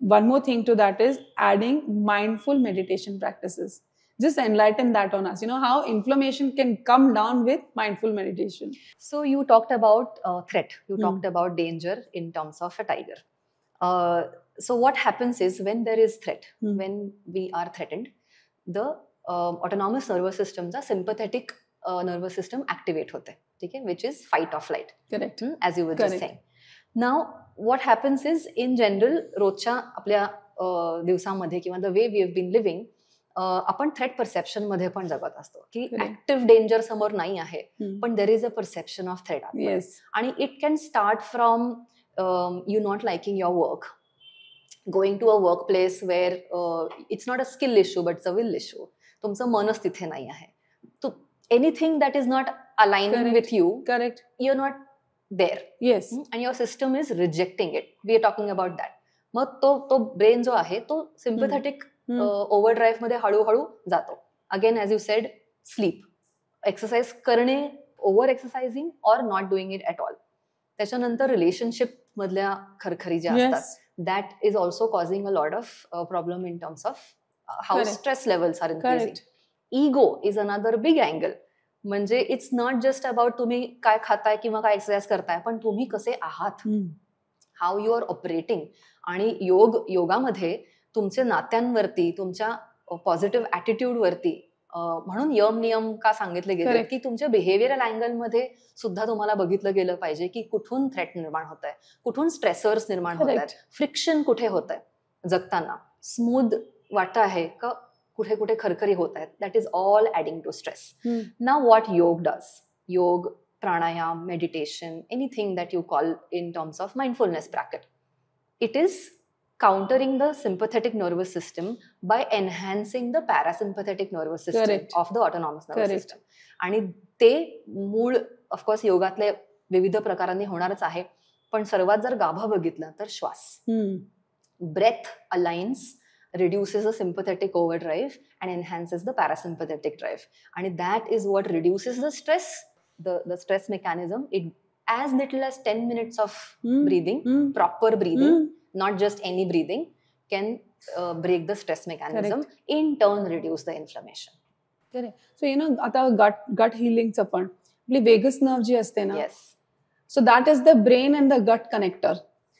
one more thing to that is adding mindful meditation practices. Just enlighten that on us. How inflammation can come down with mindful meditation.
So you talked about threat. You talked about danger in terms of a tiger. So what happens is when there is threat, when we are threatened, the autonomous nervous system, the sympathetic nervous system activate होते, ठीक है, which is fight or flight.
Correct.
As you were just saying. Now what happens is in general रोजच्या आपल्या दिवसामध्ये किंवा the way we have been living, आपण threat perception मध्ये पण जगत असतो की ऍक्टिव्ह डेंजर समोर नाही आहे, पण there is a perception of threat. आणि it can start from you not liking your work, going to a work place where it's not a skill issue but it's a will issue. तुमचं मनच तिथे नाही आहे. Anything that is not aligning with you, correct, you are not there. Yes. And your system is rejecting it. We are talking about that. मग तो brain जो आहे तो सिम्पथेटिक ओव्हरड्राईव्ह मध्ये हळूहळू जातो. Again as you said, sleep, exercise करणे, over exercising or not doing it at all. त्याच्यानंतर रिलेशनशिप मधल्या खरखरी ज्या असतात, that is also causing a lot of problem in terms of how stress levels are increasing. Ego is another big angle. म्हणजे it's not just about तुम्ही काय खाताय किंवा काय एक्सरसाइज करताय, पण तुम्ही कसे आहात, हाऊ यू आर ऑपरेटिंग. आणि योगामध्ये तुमचे नात्यांवरती, तुमच्या पॉझिटिव्ह ऍटिट्यूड वरती, म्हणून यम नियम का सांगितले गेले की तुमच्या बिहेवियरल अँगलमध्ये सुद्धा तुम्हाला बघितलं गेलं पाहिजे की कुठून थ्रेट निर्माण होत आहे, कुठून स्ट्रेसर्स निर्माण होत आहेत, फ्रिक्शन कुठे होत आहे जगताना, स्मूथ वाटत आहे का कुठे कुठे खरखरी होत आहेत. That is all adding to stress. Now what yoga does, yoga, pranayama, meditation, anything that you call in terms of mindfulness bracket, it is countering the sympathetic nervous system by enhancing the parasympathetic nervous system of the autonomous nervous system. आणि ते मूळ of course योगातले विविध प्रकारांनी होणारच आहे, पण सर्वात जर गाभा बघितला तर श्वास. Breath aligns, reduces the sympathetic overdrive and enhances the parasympathetic drive. And that is what reduces the stress, the stress mechanism. It as little as 10 minutes of breathing, proper breathing, not just any breathing, can break the stress mechanism. In turn reduce the inflammation.
Correct. So आता gut healing चं पण आपली Vegas nerve जी असते ना,
yes,
so that is the brain and the gut connector.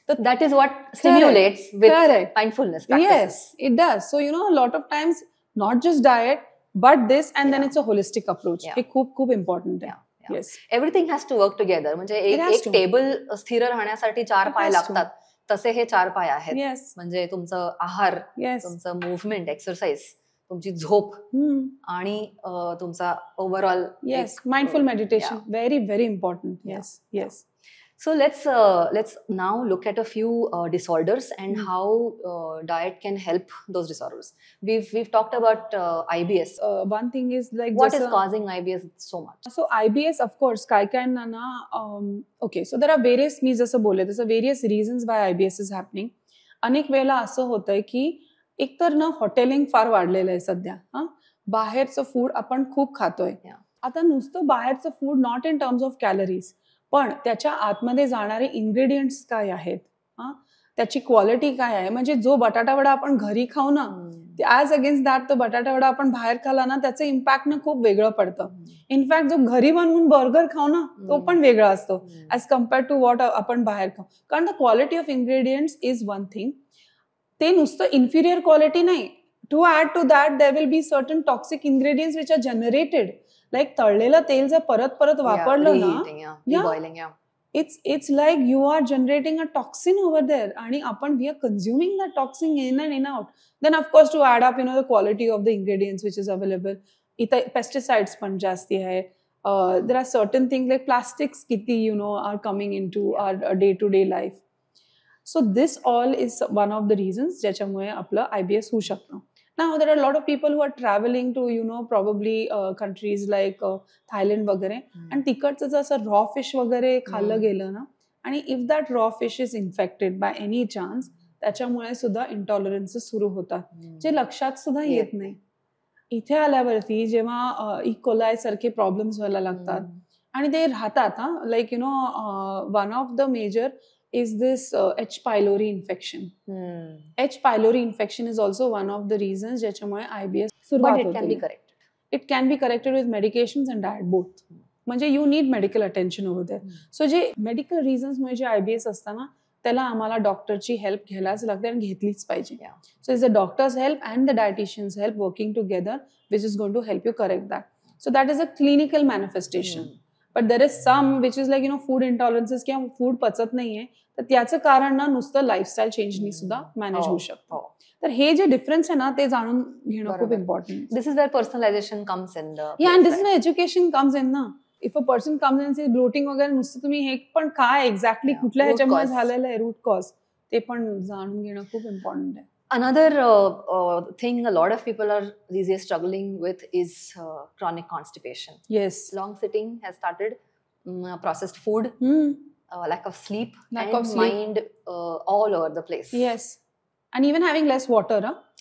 So that is what stimulates with mindfulness practices.
Yes, it does. So a lot of times not just diet but this, and then it's a holistic approach. हे खूप important आहे. Yes,
everything has to work together. म्हणजे एक table स्थिर राहण्यासाठी 4 पाय लागतात, तसे हे 4 पाय आहेत. म्हणजे तुमचं आहार, तुमचं मुव्हमेंट, एक्सरसाइज, तुमची झोप आणि तुमचा overall
mindful meditation, very very important. Yes.
So let's now look at a few disorders and how diet can help those disorders. We've talked about IBS.
One thing is like
What is causing IBS so much?
So IBS, of course, काय ना okay, so there are various, मी जसं बोलले तसं various reasons why IBS is happening. अनेक वेळेला असं होतंय की एकतर ना हॉटेलिंग फार वाढलेलं आहे सध्या. बाहेरचं फूड आपण खूप खातोय. आता नुसतं बाहेरचं food not in terms of calories, पण त्याच्या आतमध्ये जाणारे इन्ग्रेडियंट्स काय आहेत, त्याची क्वालिटी काय आहे. म्हणजे जो बटाटा वडा आपण घरी खाऊ ना, ॲज अगेन्स्ट दॅट तो बटाटा वडा आपण बाहेर खाला ना, त्याचं इम्पॅक्ट ना खूप वेगळं पडतं. इनफॅक्ट जो घरी बनवून बर्गर खाऊ ना, तो पण वेगळा असतो ॲज कम्पेअर टू वॉट आपण बाहेर खाऊ. कारण the quality of ingredients is one thing. ते नुसतं इन्फिरियर क्वालिटी नाही. To add to that there will be certain toxic ingredients which are generated. Like तळलेलं तेल जर परत परत वापरलं ना, it's like you are generating a toxin over there, आणि आपण we are consuming that toxin in and in out. Then of course to add up the quality of the ingredients which is available, इथं pesticides पण जास्ती आहे. There are certain things like plastics किती are coming into our day to day life. So this all is one of the reasons ज्याच्यामुळे आपलं IBS होऊ शकतं. Now there are a lot of people who are traveling to probably countries like Thailand वगैरे, आणि तिकडचं जसं raw fish वगैरे खाल्लं गेलं ना, आणि if that raw fish is infected by any chance, त्याच्यामुळे सुद्धा इंटॉलरन्सेस सुरू होतात, जे लक्षात सुद्धा येत नाही. इथे आल्यावरती जेव्हा E. coli सारखे प्रॉब्लेम्स व्हायला लागतात आणि ते राहतात. Like one of the major is this H. pylori infection. H. pylori infection is also one of the reasons ज्याच्यामुळे IBS सुरुवात होते. But it can be corrected. It can be corrected with medications and diet both. म्हणजे you need medical attention over there. So जे medical reasons मुळे जे IBS असतं ना, त्याला आम्हाला डॉक्टरची हेल्प घ्यायलाच लागते आणि घेतलीच पाहिजे. So it's the doctor's help and the dietitian's help working together which is going to help you correct that. So that is a clinical manifestation. But there is some which is like food intolerances किंवा food पचत नाहीये, तर त्याचं कारण ना नुसतं lifestyle चेंजनी सुद्धा manage होऊ शकतं. तर हे जे डिफरन्स आहे ना, ते जाणून घेणं खूप important.
This is where personalisation comes in.
And this is where education comes in ना. If a person comes in see bloating वगैरे, नुसतं तुम्ही हे पण काय एक्झॅक्टली कुठल्या ह्याच्यामुळे झालेलं आहे, रूट कॉज, ते पण जाणून घेणं खूप इम्पॉर्टंट आहे.
Another thing a lot of people are these days struggling with is chronic constipation.
Yes.
Long sitting has started, processed food, lack of sleep, mind all over the place.
Yes. And even having less water.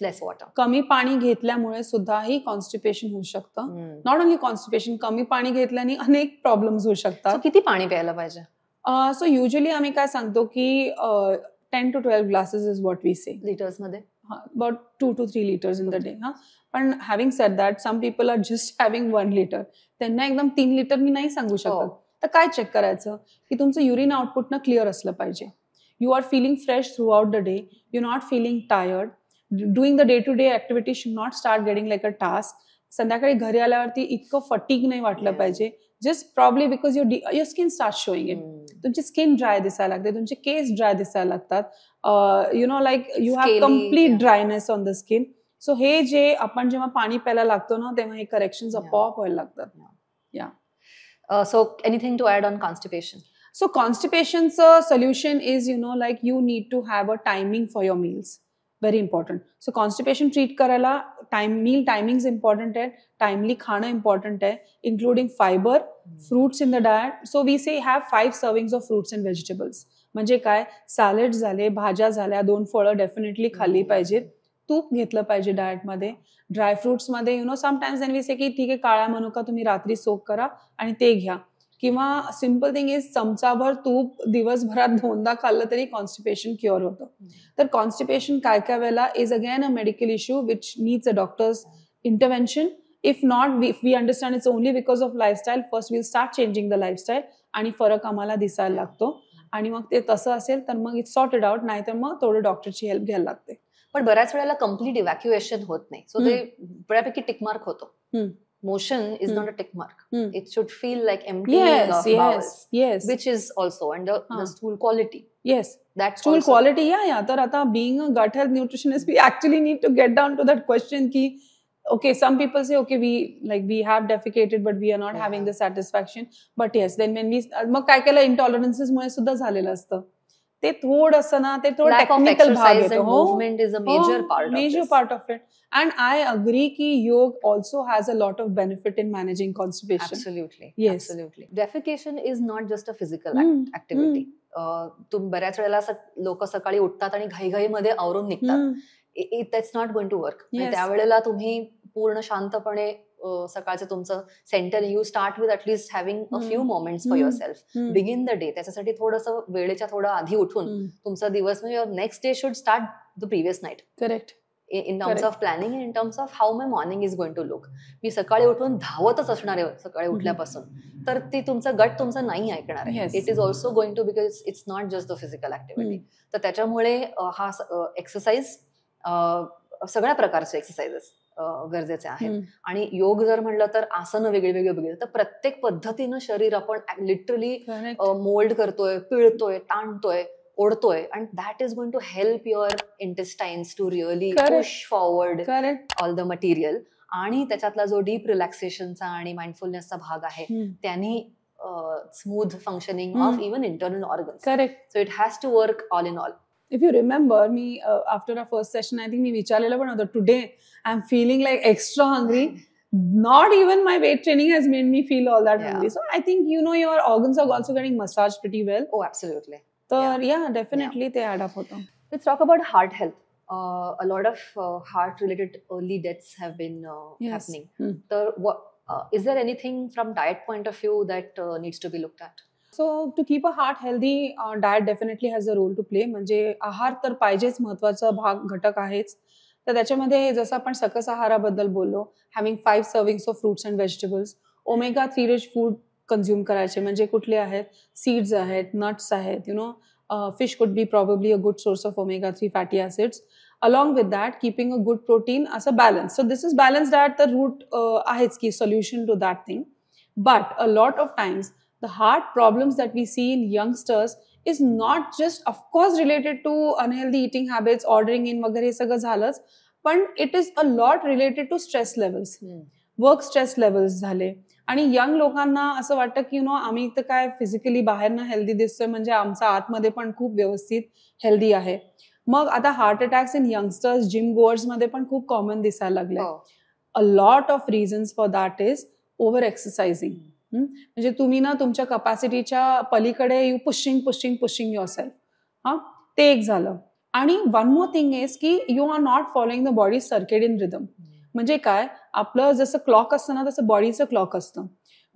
Less water.
कमी पाणी घेतल्यामुळे सुद्धा ही constipation होऊ शकतं. Not only constipation, कमी पाणी घेतल्याने अनेक प्रॉब्लेम्स होऊ शकतात.
किती पाणी प्यायला पाहिजे?
सो युजली आम्ही काय सांगतो की 10 to 12 glasses is what we say.
Liters मध्ये?
About 2 to 3 liters in the day. पण having said that, some people are just having 1 liter. त्यांना एकदम 3 लिटर मी नाही सांगू शकत. तर काय चेक करायचं की तुमचं युरिन आउटपुट ना क्लिअर असलं पाहिजे. You are feeling fresh throughout the day, you not feeling tired, doing the day to day activity should not start getting like a task. संध्याकाळी घरी आल्यावरती इतकं फटीग नाही वाटलं पाहिजे, just probably because your skin start showing it. तुमची skin dry दिसायला लागते, तुमचे केस ड्राय दिसायला लागतात, like you have complete dryness on the skin. So हे जे आपण जेव्हा पाणी प्यायला लागतो ना, तेव्हा हे करेक्शन्स आपोआप व्हायला लागतात.
So anything to add on constipation?
So constipation's solution is, like you need to have a timing for your meals. Very important. So constipation treat करायला meal timings important है, timely खाना important है, including fiber, fruits in the diet. So we say have 5 servings of fruits and vegetables. म्हणजे काय, salad झाले, भाज्या झाल्या, 2 फळं डेफिनेटली खाल्ली पाहिजेत, तूप घेतलं पाहिजे डाएटमध्ये, ड्रायफ्रुट्स मध्ये समटाइम्स देन वी से की ठीक आहे, काळा मनुका तुम्ही रात्री सोक करा आणि ते घ्या, किंवा सिंपल थिंग इज चमचाभर तूप दिवसभरात 2दा खाल्लं तरी कॉन्स्टिपेशन क्युअर होतं. तर कॉन्स्टिपेशन काय काय वेळेला is again a medical issue which needs a doctor's intervention. If not, if we understand it's only because of lifestyle, first will start changing the lifestyle आणि फरक आम्हाला दिसायला लागतो. आणि मग ते तसं असेल तर मग इट्स सॉर्टेड आउट, नाहीतर मग थोडं डॉक्टरची हेल्प घ्यायला लागते.
पण बऱ्याच वेळेला कम्प्लीट इव्हॅक्युएशन होत नाही, सो ते बऱ्यापैकी टिकमार्क होतो. Motion is not a tick mark. It should feel like emptying of bowels.
Yes.
Which is also, and the stool quality.
Yes.
That's
stool
also
quality. Yeah. तर आता being a gut health nutritionist, we actually need to get down to that question की okay, some people say, okay, we have defecated but we are not having the satisfaction, but yes, then when we मग काय केलं, intolerances मुळे सुद्धा झालेलं असतं ते. थोडंसं ना ते थोडं टेक्निकल भाग येतो.
movement is a major part
of it. And I agree कि योग also has a lot of benefit in managing constipation.
Absolutely.
Yes.
Absolutely. Defecation is not just a physical activity. तुम बऱ्याच वेळेला लोक सकाळी उठतात आणि घाईघाईमध्ये आवरून निघतात. That's not going to work. त्यावेळेला तुम्ही पूर्ण शांतपणे सकाळचं तुमचं centre, you start with at least having a few moments for your self, begin the day. त्याच्यासाठी थोडंसं वेळेच्या थोडं आधी उठून तुमचा दिवस, म्हणजे next day should start the previous night.
Correct.
In terms of planning, in terms of how my morning is going to look. मी सकाळी उठून धावतच असणार आहे सकाळी उठल्यापासून, तर ती तुमचं गट तुमचं नाही ऐकणार आहे. It is also going to, because it's not just the physical activity. तर त्याच्यामुळे हा एक्सरसाइज, सगळ्या प्रकारचे एक्सरसाइजेस गरजेचे आहेत. आणि योग जर म्हणलं तर आसनं वेगळी वेगळी, तर प्रत्येक पद्धतीनं शरीर आपण लिटरली मोल्ड करतोय, पिळतोय, ताणतोय, ओढतोय, and that is going to help your intestines to really push forward all the material. आणि त्याच्यातला जो डीप रिलॅक्सेशनचा आणि माइंडफुलनेसचा भाग आहे त्यांनी smooth functioning of even internal organs.
Correct.
So it has to work all in all.
If you remember me, after our first session, I think me vicharlela पण होतं, today I'm feeling like extra hungry. Not even my weight training has made me feel all that hungry. So I think, your organs are also getting massaged pretty well.
Oh, absolutely.
So yeah, definitely they add up होतं.
Let's talk about heart health. A lot of heart-related early deaths have been happening. So is there anything from diet point of view that needs to be looked at?
So to keep a heart healthy, diet definitely has a role to play. म्हणजे आहार तर पाहिजेच, महत्वाचा भाग घटक आहेच. तर त्याच्यामध्ये जसं आपण सकस आहाराबद्दल बोललो, having 5 servings of fruits and vegetables, omega 3 rich food consume करायचे. म्हणजे कुठले आहेत? सीड्स आहेत, नट्स आहेत, fish could be probably a good source of omega 3 fatty acids. Along with that keeping a good protein असं balance. So this is balance diet. तर root आहेच की solution to that thing. But a lot of times the heart problems that we see in youngsters is not just, of course, related to unhealthy eating habits, ordering in वगैरे सगळं झालंच, पण it is a lot related to stress levels, work stress levels झाले. आणि young लोकांना असं वाटतं की आम्ही तर काय फिजिकली बाहेरनं हेल्दी दिसतोय, म्हणजे आमचा आतमध्ये पण खूप व्यवस्थित हेल्दी आहे. मग आता heart attacks in youngsters, gym goers मध्ये पण खूप कॉमन दिसायला लागले. अ lot of reasons for that is over exercising. म्हणजे तुम्ही ना तुमच्या कपॅसिटीच्या पलीकडे यू पुशिंग युअर सेल्फ. ते एक झालं. आणि वन मोर थिंग इज की you are not following the body circadian rhythm. म्हणजे काय, आपलं जसं क्लॉक असतं ना तसं बॉडीचं क्लॉक असतं.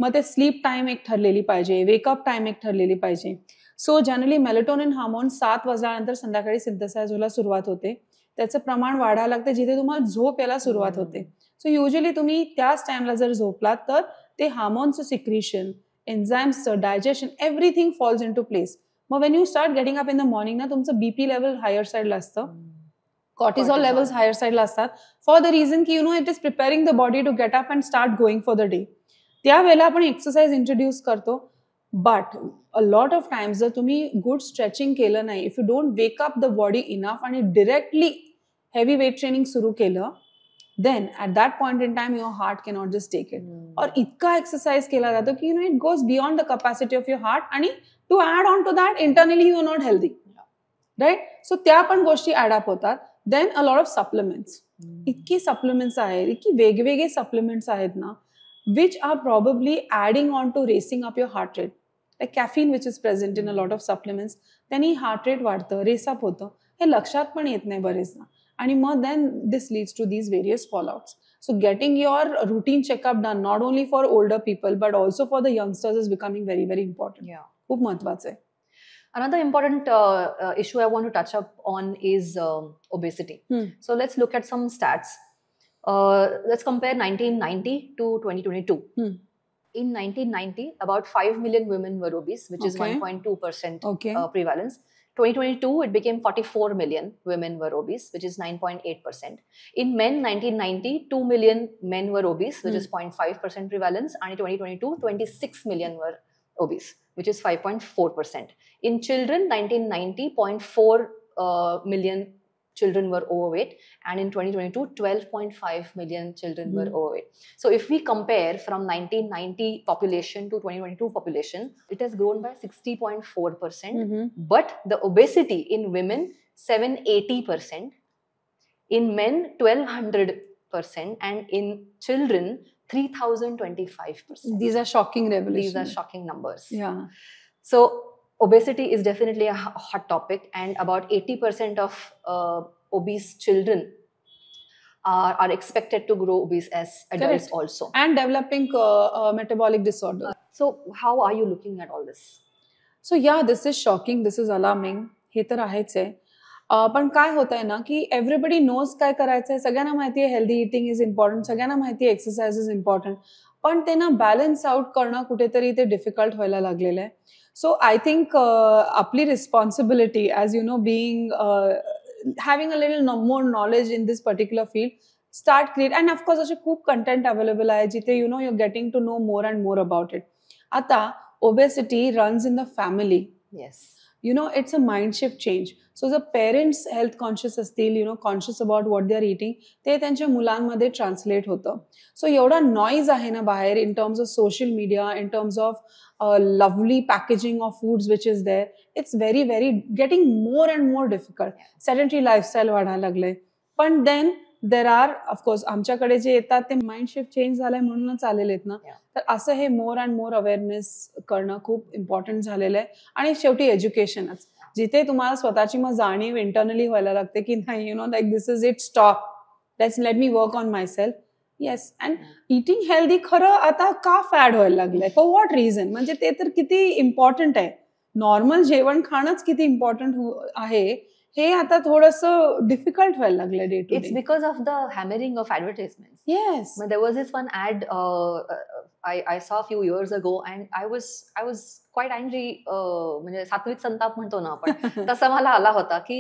मग ते स्लीप टाइम एक ठरलेली पाहिजे, वेकअप टाइम एक ठरलेली पाहिजे. सो जनरली मेलेटोनिन हार्मोन 7 वाजल्यानंतर संध्याकाळी सिंथेसाइज व्हायला सुरुवात होते. त्याचं प्रमाण वाढायला लागते जिथे तुम्हाला झोप यायला सुरुवात होते. सो युजली तुम्ही त्याच टाइमला जर झोपलात तर ते हार्मोनचं सिक्रिशन, एन्झाईम्सचं digestion, everything falls in to place. मग when you start getting up in the morning ना तुमचं बीपी लेवल हायर साईडला असतं, कॉर्टिझॉल लेवल्स हायर साईडला असतात, फॉर द रिझन की it is preparing the body to get up and start going for the day. त्यावेळेला आपण एक्सरसाइज इंट्रोड्यूस करतो. But a lot of times जर तुम्ही गुड स्ट्रेचिंग केलं नाही, if you don't wake up the body enough आणि directly heavy weight training सुरू केलं, then at that point in time your heart cannot just take it. और इतका exercise केला जातो की it goes beyond the capacity of your heart. आणि to add on to that internally you are not healthy, right? So त्या पण गोष्टी add up होतात. Then a lot of supplements. इतकी supplements आहेत, इतकी वेगवेगळे supplements आहेत ना, which are probably adding on to racing up your heart rate. Like caffeine which is present in a lot of supplements, त्यांनी heart rate वाढतं, race up होतं. हे लक्षात पण येत नाही बरेचदा. आणि मग then this leads to these various fallouts. So getting your routine checkup done not only for older people but also for the youngsters is becoming very, very important.
Yeah.
खूप महत्वाचं आहे.
Another important issue I want to touch up on is obesity. So let's look at some stats. Let's compare 1990 to 2022. In 1990, about 5 million women were obese, which is 1.2% prevalence. 2022, it became 44 million women were obese, which is 9.8%. In men, 1990, 2 million men were obese, which is 0.5% prevalence. And in 2022, 26 million were obese, which is 5.4%. In children, 1990, 0.4 million children were overweight, and in 2022 12.5 million children were overweight. So if we compare from 1990 population to 2022 population, it has grown by 60.4%, but the obesity in women 780%, in men 1200%, and in children 3025%.
These are shocking revelations.
These are shocking numbers.
Yeah.
So obesity is definitely a hot topic, and about 80% of obese children are expected to grow obese as adults. Correct. Also.
And developing metabolic disorder.
So how are you looking at all this?
So yeah, this is shocking, this is alarming. हे तर आहेच आहे. पण काय होत आहे ना की एव्हरीबडी नोज काय करायचं आहे, सगळ्यांना माहिती आहे हेल्दी इटिंग इज इम्पॉर्टंट, सगळ्यांना माहिती आहे एक्सरसाइज इज इम्पॉर्टंट, पण ते ना बॅलन्स आउट करणं कुठेतरी ते डिफिकल्ट व्हायला लागलेलं आहे. सो आय थिंक आपली responsibility as you know being having a little more knowledge in this particular field, start create, and of course असे खूप कंटेंट अवेलेबल आहे जिथे you know you getting to know more and more about it. आता obesity runs in the family.
Yes.
You know, it's a mind shift change. So the parents health conscious असतील, you know, conscious about what they are eating, ते त्यांच्या मुलांमध्ये translate होतं. So एवढा noise आहे ना बाहेर in terms of social media, in terms of lovely packaging of foods which is there, it's very very getting more and more difficult. Sedentary lifestyle वाढायला लागलंय. पण then देर आर ऑफकोर्स आमच्याकडे जे येतात ते माइंड शिफ्ट चेंज झालाय म्हणूनच आलेले आहेत ना. तर असं हे मोर अँड मोर अवेअरनेस करणं खूप इम्पॉर्टंट झालेलं आहे. आणि शेवटी एज्युकेशनच, जिथे तुम्हाला स्वतःची मग जाणीव इंटरनली व्हायला लागते की नाही, you know, like this is it, stop, let me work on my self. Yes. And eating healthy खरं आता का फॅड व्हायला लागलंय, फॉर व्हॉट रिझन? म्हणजे ते तर किती इम्पॉर्टंट आहे. नॉर्मल जेवण खाणंच किती इम्पॉर्टंट आहे, हे आता थोडंसं डिफिकल्ट व्हायला लागलं day to day.
It's because of the hammering of advertisement.
Yes.
There was this one ad I saw a few years ago, and I was quite angry. म्हणजे सात्विक संताप म्हणतो ना आपण, तसा मला आला होता की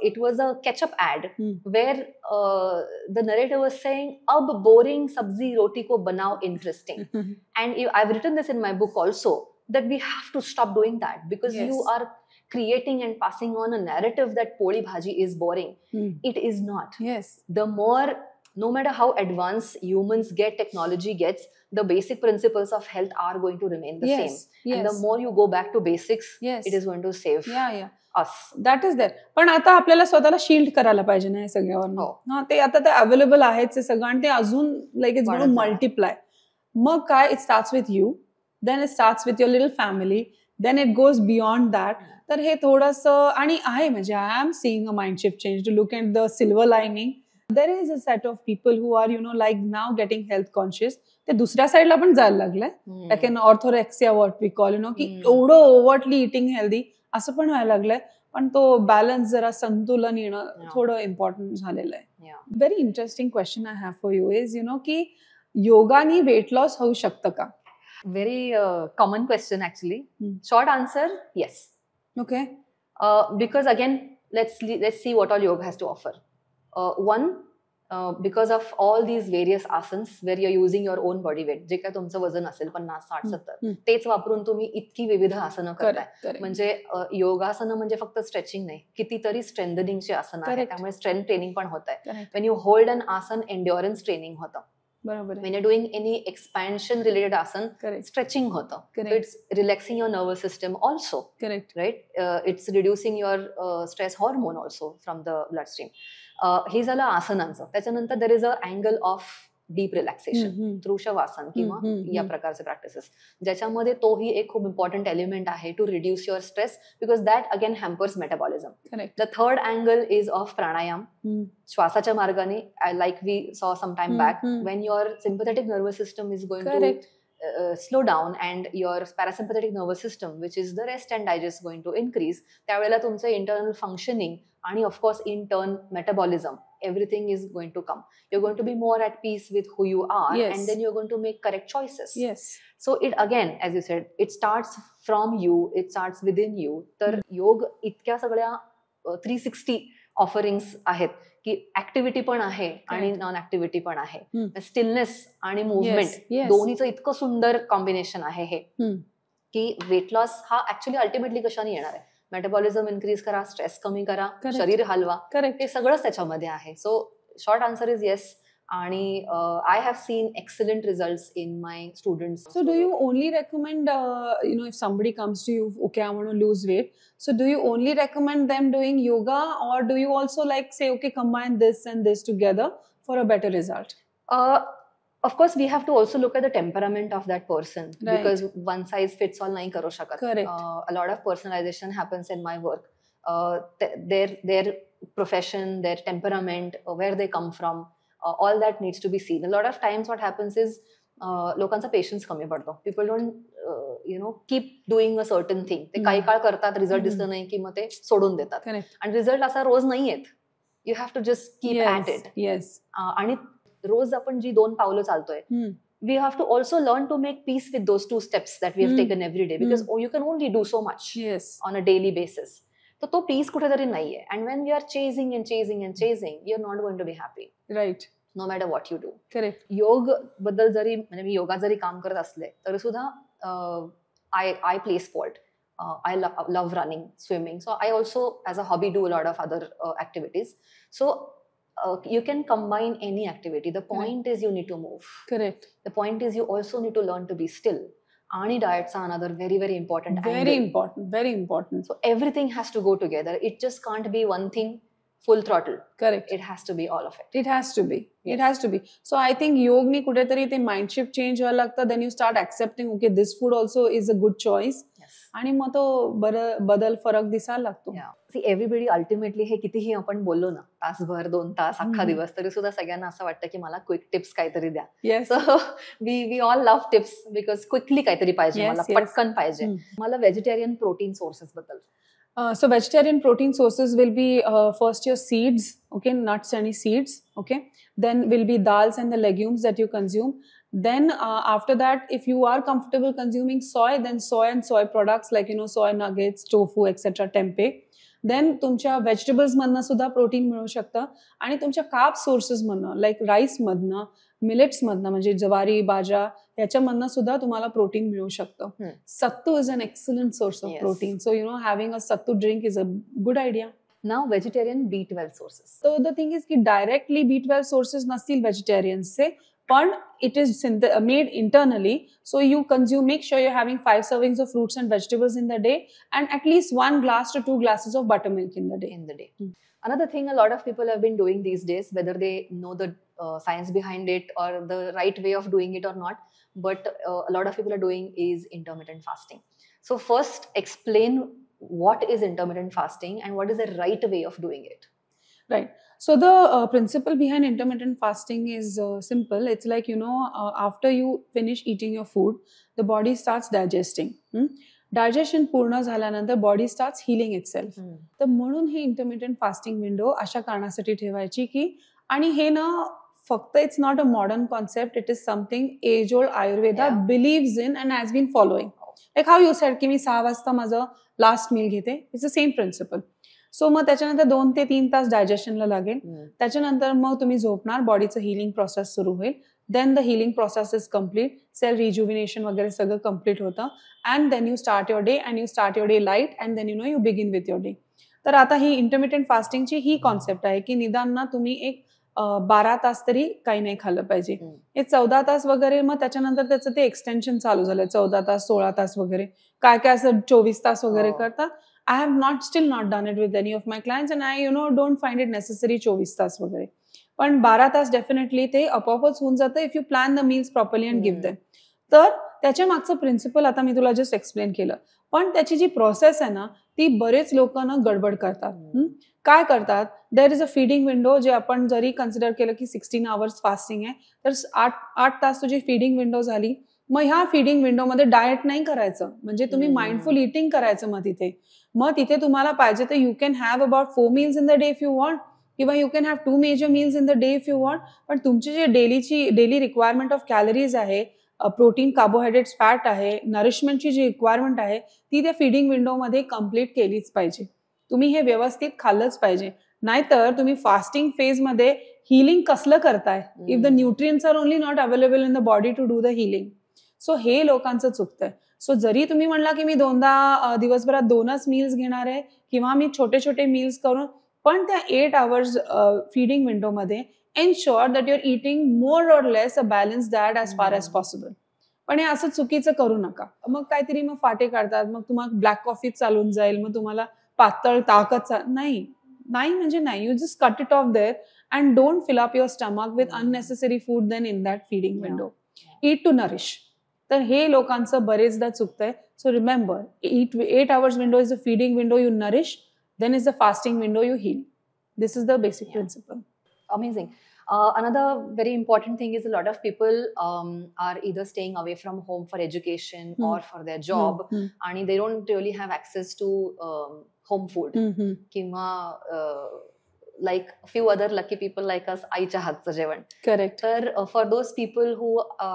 it was a ketchup ad where the narrator was saying, अब boring sabzi roti ko banao interesting. And I've written this in my book also, that we have to stop doing that, because you are creating and passing on a narrative that poli bhaji is boring. It is not.
Yes.
The more, no matter how advanced humans get, technology gets, the basic principles of health are going to remain the same. And the more you go back to basics, it is going to save us.
That is there. पण आता आपल्याला स्वतःला shield करायला पाहिजे ना हे सगळ्यावर. हा, ते आता ते अवेलेबल आहेच हे सगळं, आणि ते अजून like it's going to multiply. मग काय, it starts with you, then it starts with your little family, then it goes beyond that. तर हे थोडंसं आणि आहे, म्हणजे I am seeing a mind shift change. To look at the silver lining, there is a set of people who are, you know, like now getting health conscious. ते दुसऱ्या साईडला पण जायला लागलंय, like an orthorexia what we call, you know, की एवढं ओव्हर्टली eating healthy असं पण व्हायला लागलंय. पण तो बॅलन्स, जरा संतुलन येणं थोडं इम्पॉर्टंट झालेलं आहे. Very interesting question I have for you is, you know, की योगानी वेट लॉस होऊ शकतं का?
Very common question actually. Short answer, yes.
Okay.
Because again, let's see what all yoga has to offer. One, because of all these various asanas where you're using your own body weight, जे काय तुमचं वजन असेल 50, 60, 70, तेच वापरून तुम्ही इतकी विविध आसनं करताय. म्हणजे योगासनं म्हणजे फक्त स्ट्रेचिंग नाही, कितीतरी स्ट्रेंथनिंगची आसनं आहेत, त्यामुळे स्ट्रेंथ ट्रेनिंग पण होत आहे. वेन यू होल्ड अन आसन, एन्ड्युरन्स ट्रेनिंग होतं.
बरोबर.
When you're doing any expansion related asan, stretching hota. It's relaxing your nervous system also.
Correct.
Right? It's reducing your stress hormone also from the bloodstream. हे झालं आसनांचं. त्याच्यानंतर there is a angle of deep relaxation through shavasana किंवा या प्रकारचे practices, ज्याच्यामध्ये तोही एक खूप इम्पॉर्टंट एलिमेंट आहे to reduce your stress, because that again hampers metabolism. The third angle is of pranayama, श्वासाच्या मार्गाने, like we saw some time back, when your sympathetic nervous system is going to slow down and your parasympathetic nervous system, which is the rest and digest, going to increase. त्यावेळेला तुमचं internal functioning आणि of course in turn metabolism, everything is going to come. You're going to be more at peace with who you are, and then you're going to make correct choices.
Yes.
So it again, as you said, it starts from you, it starts within you. तर योग इतक्या सगळ्या 360 offerings आहेत की activity पण आहे आणि non activity पण आहे. स्टिलनेस आणि मुव्हमेंट दोन्हीचं इतकं सुंदर कॉम्बिनेशन आहे हे, की वेट लॉस हा ऍक्च्युली अल्टिमेटली कशाने येणार आहे? मेटाबॉलिझम इन्क्रीज करा, स्ट्रेस कमी करा,
Correct.
शरीर हलवा,
करेक्ट.
हे सगळंच त्याच्यामध्ये आहे. So short answer is yes. आणि I have seen excellent results in my students.
So do you only recommend, if somebody comes to you, okay, I want to lose weight. So do you only recommend them doing yoga, or do you also like say, okay, combine this and this together for a better result?
Of course, we have to also look at the temperament of that person,
Right.
because one size fits all nahi karu shakat.
Correct.
A lot of personalization happens in my work. Their profession, their temperament, where they come from, all that needs to be seen. A lot of times what happens is लोकांचा patience कमी पडतो. People don't keep doing a certain thing. ते काही काळ करतात, result दिसलं नाही की मग ते सोडून देतात.
Correct.
आणि रिझल्ट असा रोज नाही येत. You have to just keep at it.
Yes.
आणि रोज आपण जी 2 पावलं चालतोय, we have to also learn to make peace with those 2 steps that we have taken every day, because you can only do so much
Yes.
on a daily basis. तो piece कुठेतरी नाहीये. And when we are chasing and chasing and chasing, you're not going to be happy.
Right.
No matter what you do.
Correct.
योग बद्दल जरी म्हणजे मी योगा जरी काम करत असले तरी सुद्धा I play sport. I love running, swimming. So I also as a hobby do a lot of other activities. So you can combine any activity. The point is you need to move.
Correct.
The point is you also need to learn to be still. आणि diet's another very, very important
Very
angle.
important. Very important.
So everything has to go together. It just can't be one thing full throttle.
Correct.
It has to be all of it.
It has to be.
Yes.
It has to be. So I think योगनी कुठेतरी ते mind shift change व्हायला लागतं. Then you start accepting, okay, this food also is a good choice.
Yes.
आणि मग तो बदल फरक दिसायला लागतो.
Yeah. See, everybody ultimately हे कितीही आपण बोललो ना, तासभर 2 तास अख्खा दिवस, तरी सुद्धा सगळ्यांना असं वाटतं की मला क्विक टिप्स काहीतरी द्या.
Yes.
So we all love tips because quickly काहीतरी पाहिजे,
Yes,
मला
yes.
पटकन पाहिजे. मला व्हेजिटेरियन प्रोटीन सोर्सेस बद्दल.
So vegetarian protein sources will be first your seeds, okay, nuts and seeds, okay. Then will be dals and the legumes that you consume. Then after that, if you are comfortable consuming soy, then soy and soy products like soy nuggets, tofu, etc. tempeh. Then तुमच्या vegetables मधनं सुद्धा protein मिळू शकतं. आणि तुमच्या कार्ब sources मधनं like rice मधनं, millets मधनं म्हणजे ज्वारी, बाजरा याच्यामधनं सुद्धा तुम्हाला प्रोटीन मिळू शकतं. Sattu is an excellent source of protein. So having a sattu drink is a good idea.
Now vegetarian B12 sources.
So the thing is की डायरेक्टली B12 सोर्सेस नसतील व्हेजिटेरियन्सचे, पण it is made internally. So you consume, make sure you're having 5 servings of fruits and vegetables in the day, and at least 1 glass to 2 glasses of buttermilk in the day.
Another thing a lot of people have been doing these days, whether they know the science behind it or the right way of doing it or not, but a lot of people are doing is intermittent fasting. So first explain what is intermittent fasting and what is the right way of doing it.
Right. So the principle behind intermittent fasting is simple. It's like, after you finish eating your food, the body starts digesting. Digestion पूर्ण झाल्यानंतर body starts healing itself. तर म्हणून ही intermittent fasting window अशा कारणासाठी ठेवायची की, आणि हे ना फक्त it's not a modern concept, it is something age old Ayurveda believes in and has been following. Like how you said की मी 6 वाजता माझं लास्ट मील घेते, it's the same principle. So मग त्याच्यानंतर 2 ते 3 तास डायजेशनला लागेल. त्याच्यानंतर मग तुम्ही झोपणार, बॉडीचं हिलिंग प्रोसेस सुरू होईल. Then the healing process is complete, cell rejuvenation वगैरे सगळं कम्प्लीट होतं. And then you start your day and you start your day light and then you begin with your day. तर आता ही इंटरमिडिएंट फास्टिंगची ही कॉन्सेप्ट आहे की निदान ना तुम्ही एक 12 तास तरी काही नाही खाल्लं पाहिजे. हे 14 तास वगैरे, मग त्याच्यानंतर त्याचं ते एक्सटेन्शन चालू झालं, 14 तास 16 तास वगैरे, काय काय असं 24 तास वगैरे करतात. I have still not done it with any of my clients, and I don't find it necessary 24 तास वगैरे. पण 12 तास डेफिनेटली ते आपोआपच होऊन जातं if you plan the meals properly and give them. तर त्याच्या मागचं प्रिन्सिपल आता मी तुला जस्ट एक्सप्लेन केलं. पण त्याची जी प्रोसेस आहे ना, ती बरेच लोक ना गडबड करतात. काय करतात, देर इज अ फीडिंग विंडो, जे आपण जरी कन्सिडर केलं की 16 आवर्स फास्टिंग आहे, तर 8 तास तुझी फीडिंग विंडो झाली. मग ह्या फीडिंग विंडोमध्ये डाएट नाही करायचं, म्हणजे तुम्ही माइंडफुल इटिंग करायचं. मग तिथे तुम्हाला पाहिजे तर you can have about 4 meals in the day if you want, किंवा you can have 2 major meals in the day if you want. पण तुमची जे डेली रिक्वायरमेंट ऑफ कॅलरीज आहे, प्रोटीन, कार्बोहायड्रेट्स, फॅट आहे, नरिशमेंटची जी रिक्वायरमेंट आहे, ती त्या फीडिंग विंडोमध्ये कम्प्लीट केलीच पाहिजे. तुम्ही हे व्यवस्थित खाल्लंच पाहिजे. नाहीतर तुम्ही फास्टिंग फेजमध्ये हिलिंग कसलं करताय if the nutrients are only not available in the body to do the healing. So हे लोकांचं चुकतंय. सो जरी तुम्ही म्हणला की मी दोनदा दिवसभरात 2च मील्स घेणार आहे किंवा मी छोटे छोटे मील्स करून, पण त्या 8 hours फीडिंग विंडोमध्ये ensure that you are eating more or less a balance diet as far as possible. पण हे असं चुकीचं करू नका. मग काहीतरी मग फाटे काढतात, मग तुम्हाला ब्लॅक कॉफी चालून जाईल, मग तुम्हाला पातळ ताकच नाही. नाही म्हणजे नाही. You just cut it off there and don't fill up your stomach with unnecessary food then in that feeding window. Eat to nourish. तर हे लोकांचं बरेचदा चुकतंय. So remember, 8 hours window is the feeding window, you nourish, then is the fasting window, you heal. This is the basic principle.
Amazing. Another very important thing is a lot of people are either staying away from home for education or for their job, and they don't really have access to home food. Kinva like a few other lucky people like us, आईच्या हातचं जेवण.
Correct.
तर for those people who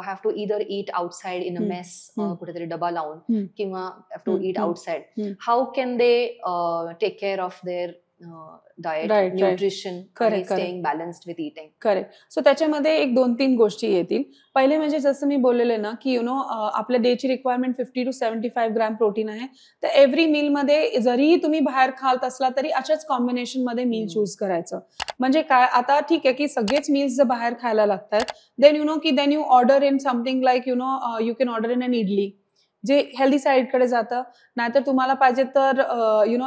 have to either eat outside in a mess, कुठेतरी डबा लावून, किंवा have to eat outside, how can they take care of their diet, nutrition, and staying balanced with eating?
Correct. So त्याच्यामध्ये 1-2-3 गोष्टी येतील. पहिले म्हणजे जसं मी बोललेले ना की आपल्या डेची रिक्वायरमेंट 50 to 75 ग्रॅम प्रोटीन आहे. तर एव्हरी मील मध्ये जरी तुम्ही बाहेर खात असला तरी अशाच कॉम्बिनेशन मध्ये मील चूज करायचं. म्हणजे काय, आता ठीक आहे की सगळेच मील्स जर बाहेर खायला लागतात, then you order in something like you can order in an idli, जे हेल्दी साईडकडे जातं. नाहीतर तुम्हाला पाहिजे तर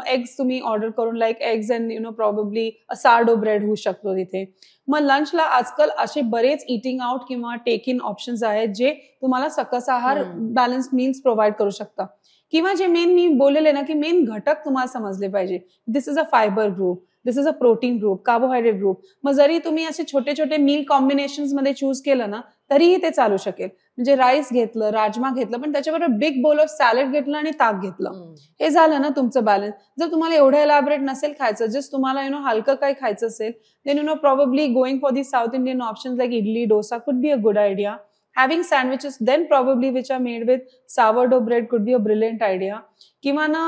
एग्स तुम्ही ऑर्डर करून, like eggs and probably sourdough bread होऊ शकतो तिथे. मग लंचला आजकाल असे बरेच इटिंग आउट किंवा टेक इन ऑप्शन्स आहेत जे तुम्हाला सकस आहार, बॅलन्स मील्स प्रोव्हाइड करू शकता. किंवा जे मेन मी बोललेले ना की मेन घटक तुम्हाला समजले पाहिजे. This is a fibre group, this is a protein group, carbohydrate group. मग जरी तुम्ही असे छोटे छोटे मील कॉम्बिनेशन्स मध्ये चूज केलं ना तरीही ते चालू शकेल. म्हणजे राईस घेतलं, राजमा घेतलं, पण त्याच्याबरोबर बिग बोल ऑफ सॅलड घेतलं आणि ताक घेतलं, हे झालं ना तुमचं बॅलन्स. जर तुम्हाला एवढं एलॅबरेट नसेल खायचं, जस्ट तुम्हाला हलकं काही खायचं असेल, then probably going for the South Indian options like idli, dosa could be a good idea. Having sandwiches then probably which are made with sourdough bread could be a brilliant idea. किंवा ना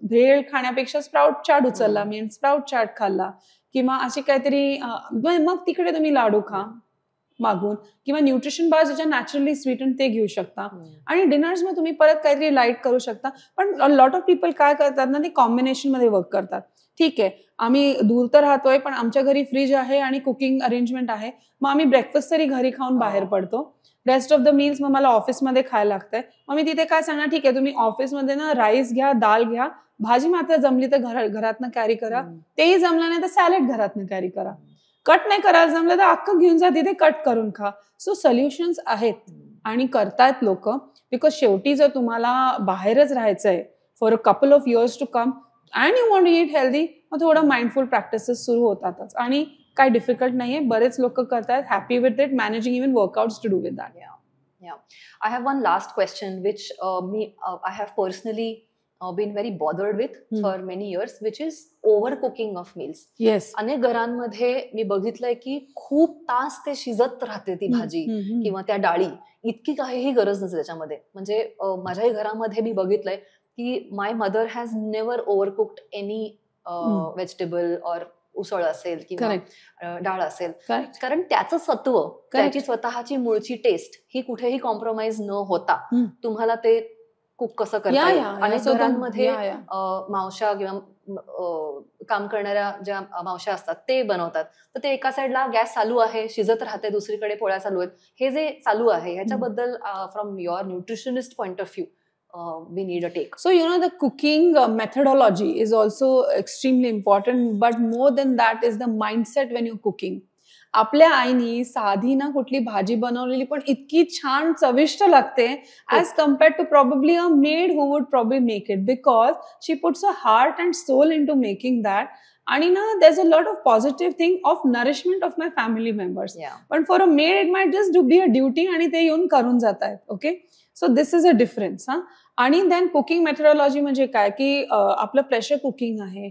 भेळ खाण्यापेक्षा स्प्राउट चाट उचलला, मी sprout chaat खाल्ला, किंवा अशी काहीतरी मग तिकडे तुम्ही लाडू खा मागून, किंवा न्यूट्रिशन बार ज्याच्या नॅचरली स्वीटन ते घेऊ शकता. आणि डिनर्स मग तुम्ही परत काहीतरी लाईट करू शकता. पण लॉट ऑफ पीपल काय करतात ना, ते कॉम्बिनेशन मध्ये वर्क करतात. ठीक आहे, आम्ही दूर तर राहतोय पण आमच्या घरी फ्रीज आहे आणि कुकिंग अरेंजमेंट आहे, मग आम्ही ब्रेकफास्ट तरी घरी खाऊन बाहेर पडतो. रेस्ट ऑफ द मील्स मग मला ऑफिसमध्ये खायला लागतंय. मग मी तिथे काय सांगणार, ठीक आहे तुम्ही ऑफिसमध्ये ना राईस घ्या, दाल घ्या, भाजी मात्र जमली तर घरातनं कॅरी करा, तेही जमलं नाही तर सॅलड घरातनं कॅरी करा. कट नाही करायला जमलं तर अख्खं घेऊन जा, तिथे कट करून खा. सो सोल्युशन्स आहेत आणि करतायत लोक. बिकॉज शेवटी जर तुम्हाला बाहेरच राहायचंय for a couple of years to come and you want to eat healthy, मग थोडं माइंडफुल प्रॅक्टिसेस सुरू होतातच. आणि काय डिफिकल्ट नाहीये, बरेच लोक करतात, happy with it, managing even workouts to do with that.
Yeah. I have one last question which I have personally been very bothered with for many years, which is overcooking of meals.
Yes.
अनेक घरांमध्ये मी बघितलंय की खूप तास ते शिजत राहते ती भाजी किंवा त्या डाळी, इतकी काहीही गरज नसते त्याच्यामध्ये. म्हणजे माझ्याही घरामध्ये मी बघितलंय की my mother has never overcooked any vegetable और उसळ असेल किंवा डाळ असेल, कारण त्याचं सत्व, त्याची स्वतःची मूळची टेस्ट ही कुठेही कॉम्प्रोमाइज न होता तुम्हाला ते कुक कसं करता येईल. आणि घरांमध्ये मावशा किंवा काम करणाऱ्या ज्या मावशा असतात ते बनवतात, तर ते एका साईडला गॅस चालू आहे, शिजत राहते, दुसरीकडे पोळ्या चालू आहेत. हे जे चालू आहे ह्याच्याबद्दल from your nutritionist point of view, we need a take.
So the cooking methodology is also extremely important, but more than that is the mindset when you're cooking. आपल्या आईनी साधी ना कुठली भाजी बनवलेली पण इतकी छान चविष्ट लागते as compared to probably a maid who would probably make it, because she puts her heart and soul into making that. आणि ना there's a lot of positive thing of nourishment of my family members. But for a maid it might just be a duty आणि ते येऊन करून जात आहेत. Okay, so this is a difference. आणि than cooking methodology म्हणजे काय की आपलं प्रेशर कुकिंग आहे,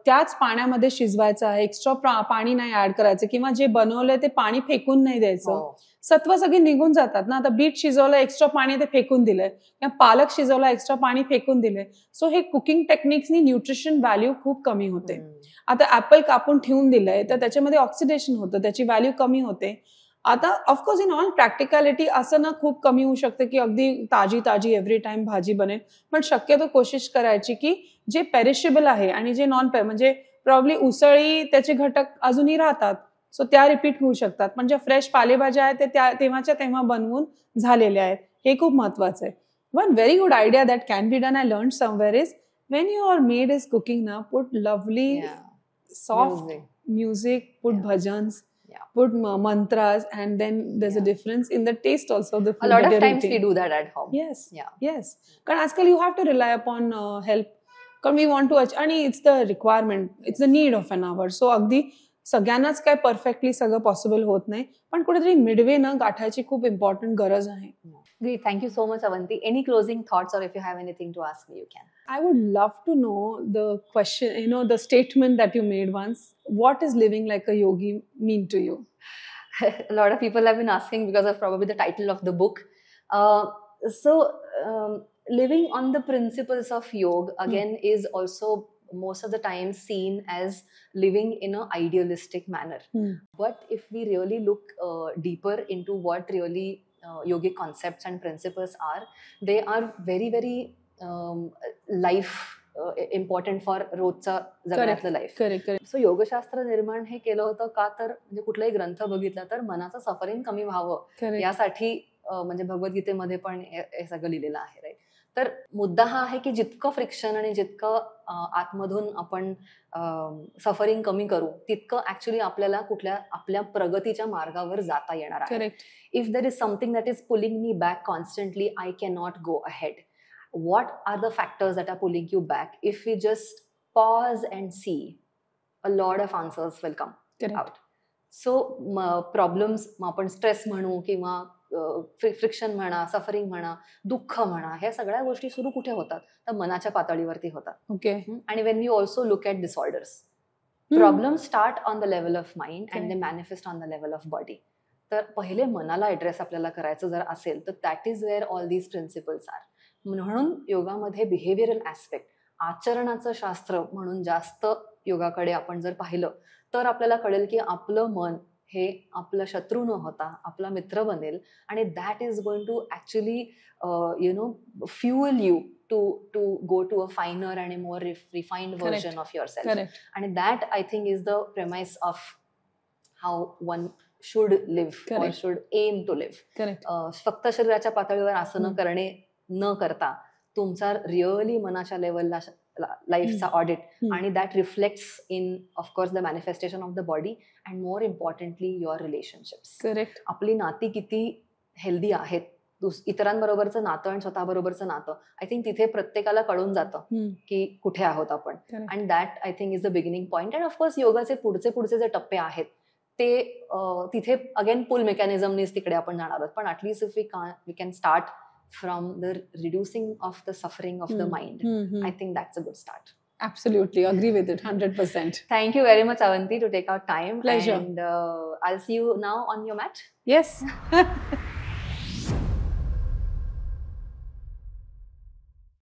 त्याच पाण्यामध्ये शिजवायचं आहे, एक्स्ट्रा पाणी नाही ऍड करायचं, किंवा जे बनवलंय ते पाणी फेकून नाही द्यायचं. सत्व सगळे निघून जातात ना. आता बीट शिजवलं, एक्स्ट्रा पाणी ते फेकून दिलंय, किंवा पालक शिजवला, एक्स्ट्रा पाणी फेकून दिलंय. सो हे कुकिंग टेक्निक्सनी न्यूट्रिशन व्हॅल्यू खूप कमी होते. आता ऍपल कापून ठेवून दिलंय तर त्याच्यामध्ये ऑक्सिडेशन होतं, त्याची व्हॅल्यू कमी होते. आता ऑफकोर्स इन ऑल प्रॅक्टिकॅलिटी असं ना खूप कमी होऊ शकतं की अगदी ताजी ताजी एव्हरी टाइम भाजी बनेल, पण शक्यतो कोशिश करायची की जे पेरिशेबल आहे आणि जे नॉन म्हणजे प्रॉब्ली उसळी त्याचे घटक अजूनही राहतात, सो त्या रिपीट होऊ शकतात, पण ज्या फ्रेश पालेभाज्या आहेत त्या तेव्हाच्या तेव्हा बनवून झालेल्या आहेत, हे खूप महत्वाचं आहे. One very good idea that can be done, I learn somewhere is when your maid is cooking now, put lovely soft music, put bhajans, put mantras, and then there's a difference in the taste also of the food.
A lot of times we do that at home.
Yes. Yes, because आजकाल you have to rely upon help, because we want to, and it's the requirement, it's the need of an hour. So अगदी सगळ्यांनाच काय perfectly सगळं possible होत नाही, पण कुठेतरी Midway न गाठायची खूप इम्पॉर्टंट गरज आहे.
Great. Thank you so much, Avanti. Any closing thoughts, or if you have anything to ask me, you can.
I would love to know the question, the statement that you made once. What is living like a yogi mean to you?
A lot of people have been asking because of probably the title of the book. Living on the principles of yoga, again, is also most of the time seen as living in an idealistic manner. But if we really look deeper into what really yogic concepts and principles are, they are very, very life important for रोजचा जगण्यातलं life.
Correct.
So योगशास्त्र निर्माण हे केलं होतं का, तर म्हणजे कुठलाही ग्रंथ बघितला तर मनाचं सफरिंग कमी व्हावं यासाठी, म्हणजे भगवद्गीतेमध्ये पण हे सगळं लिहिलेलं आहे, राईट. तर मुद्दा हा आहे की जितकं फ्रिक्शन आणि जितकं आतमधून आपण सफरिंग कमी करू, तितकं ऍक्च्युली आपल्याला आपल्या प्रगतीच्या मार्गावर जाता येणार आहे. If there is something that is pulling me back constantly, I can not go ahead. What are the factors that are pulling you back? If we just pause and see, a lot of answers will come out. So problems, आपण stress म्हणू किंवा friction म्हणा, suffering म्हणा, दुःख म्हणा, ह्या सगळ्या गोष्टी सुरू कुठे होतात, तर मनाच्या पातळीवरती होतात.
ओके.
आणि when we also look at disorders, problems start on the level of mind and they manifest on the level of body. तर पहिले मनाला ऍड्रेस आपल्याला करायचं जर असेल तर that is where all these principles are. म्हणून योगामध्ये बिहेवियरल ऍस्पेक्ट, आचरणाचं शास्त्र म्हणून जास्त योगाकडे आपण जर पाहिलं तर आपल्याला कळेल की आपलं मन हे आपलं शत्रू न होता आपला मित्र बनेल, आणि that is going to actually fuel you to go to a finer and a more refined version of yourself. And that, I think, is the premise of how one should live or should aim to live. फक्त शरीराच्या पातळीवर आसनं करणे न करता तुमचा really मनाच्या लेवलला लाईफचा ऑडिट, आणि that reflects in of course the manifestation of the body and more importantly your relationships. आपली नाती किती हेल्दी आहेत, इतरांबरोबरचं नातं आणि स्वतःबरोबरचं नातं, आय थिंक तिथे प्रत्येकाला कळून जातं की कुठे आहोत आपण. And that I think is the beginning point. And of course योगाचे पुढचे जे टप्पे आहेत ते तिथे अगेन पुल मेकॅनिझमनीच तिकडे आपण जाणार आहोत, पण at least if we can start from the reducing of the suffering of the mind, I think that's a good start.
Absolutely, agree with it 100%.
Thank you very much, Avanti, to take out time.
Pleasure.
And I'll see you now on your mat.
Yes.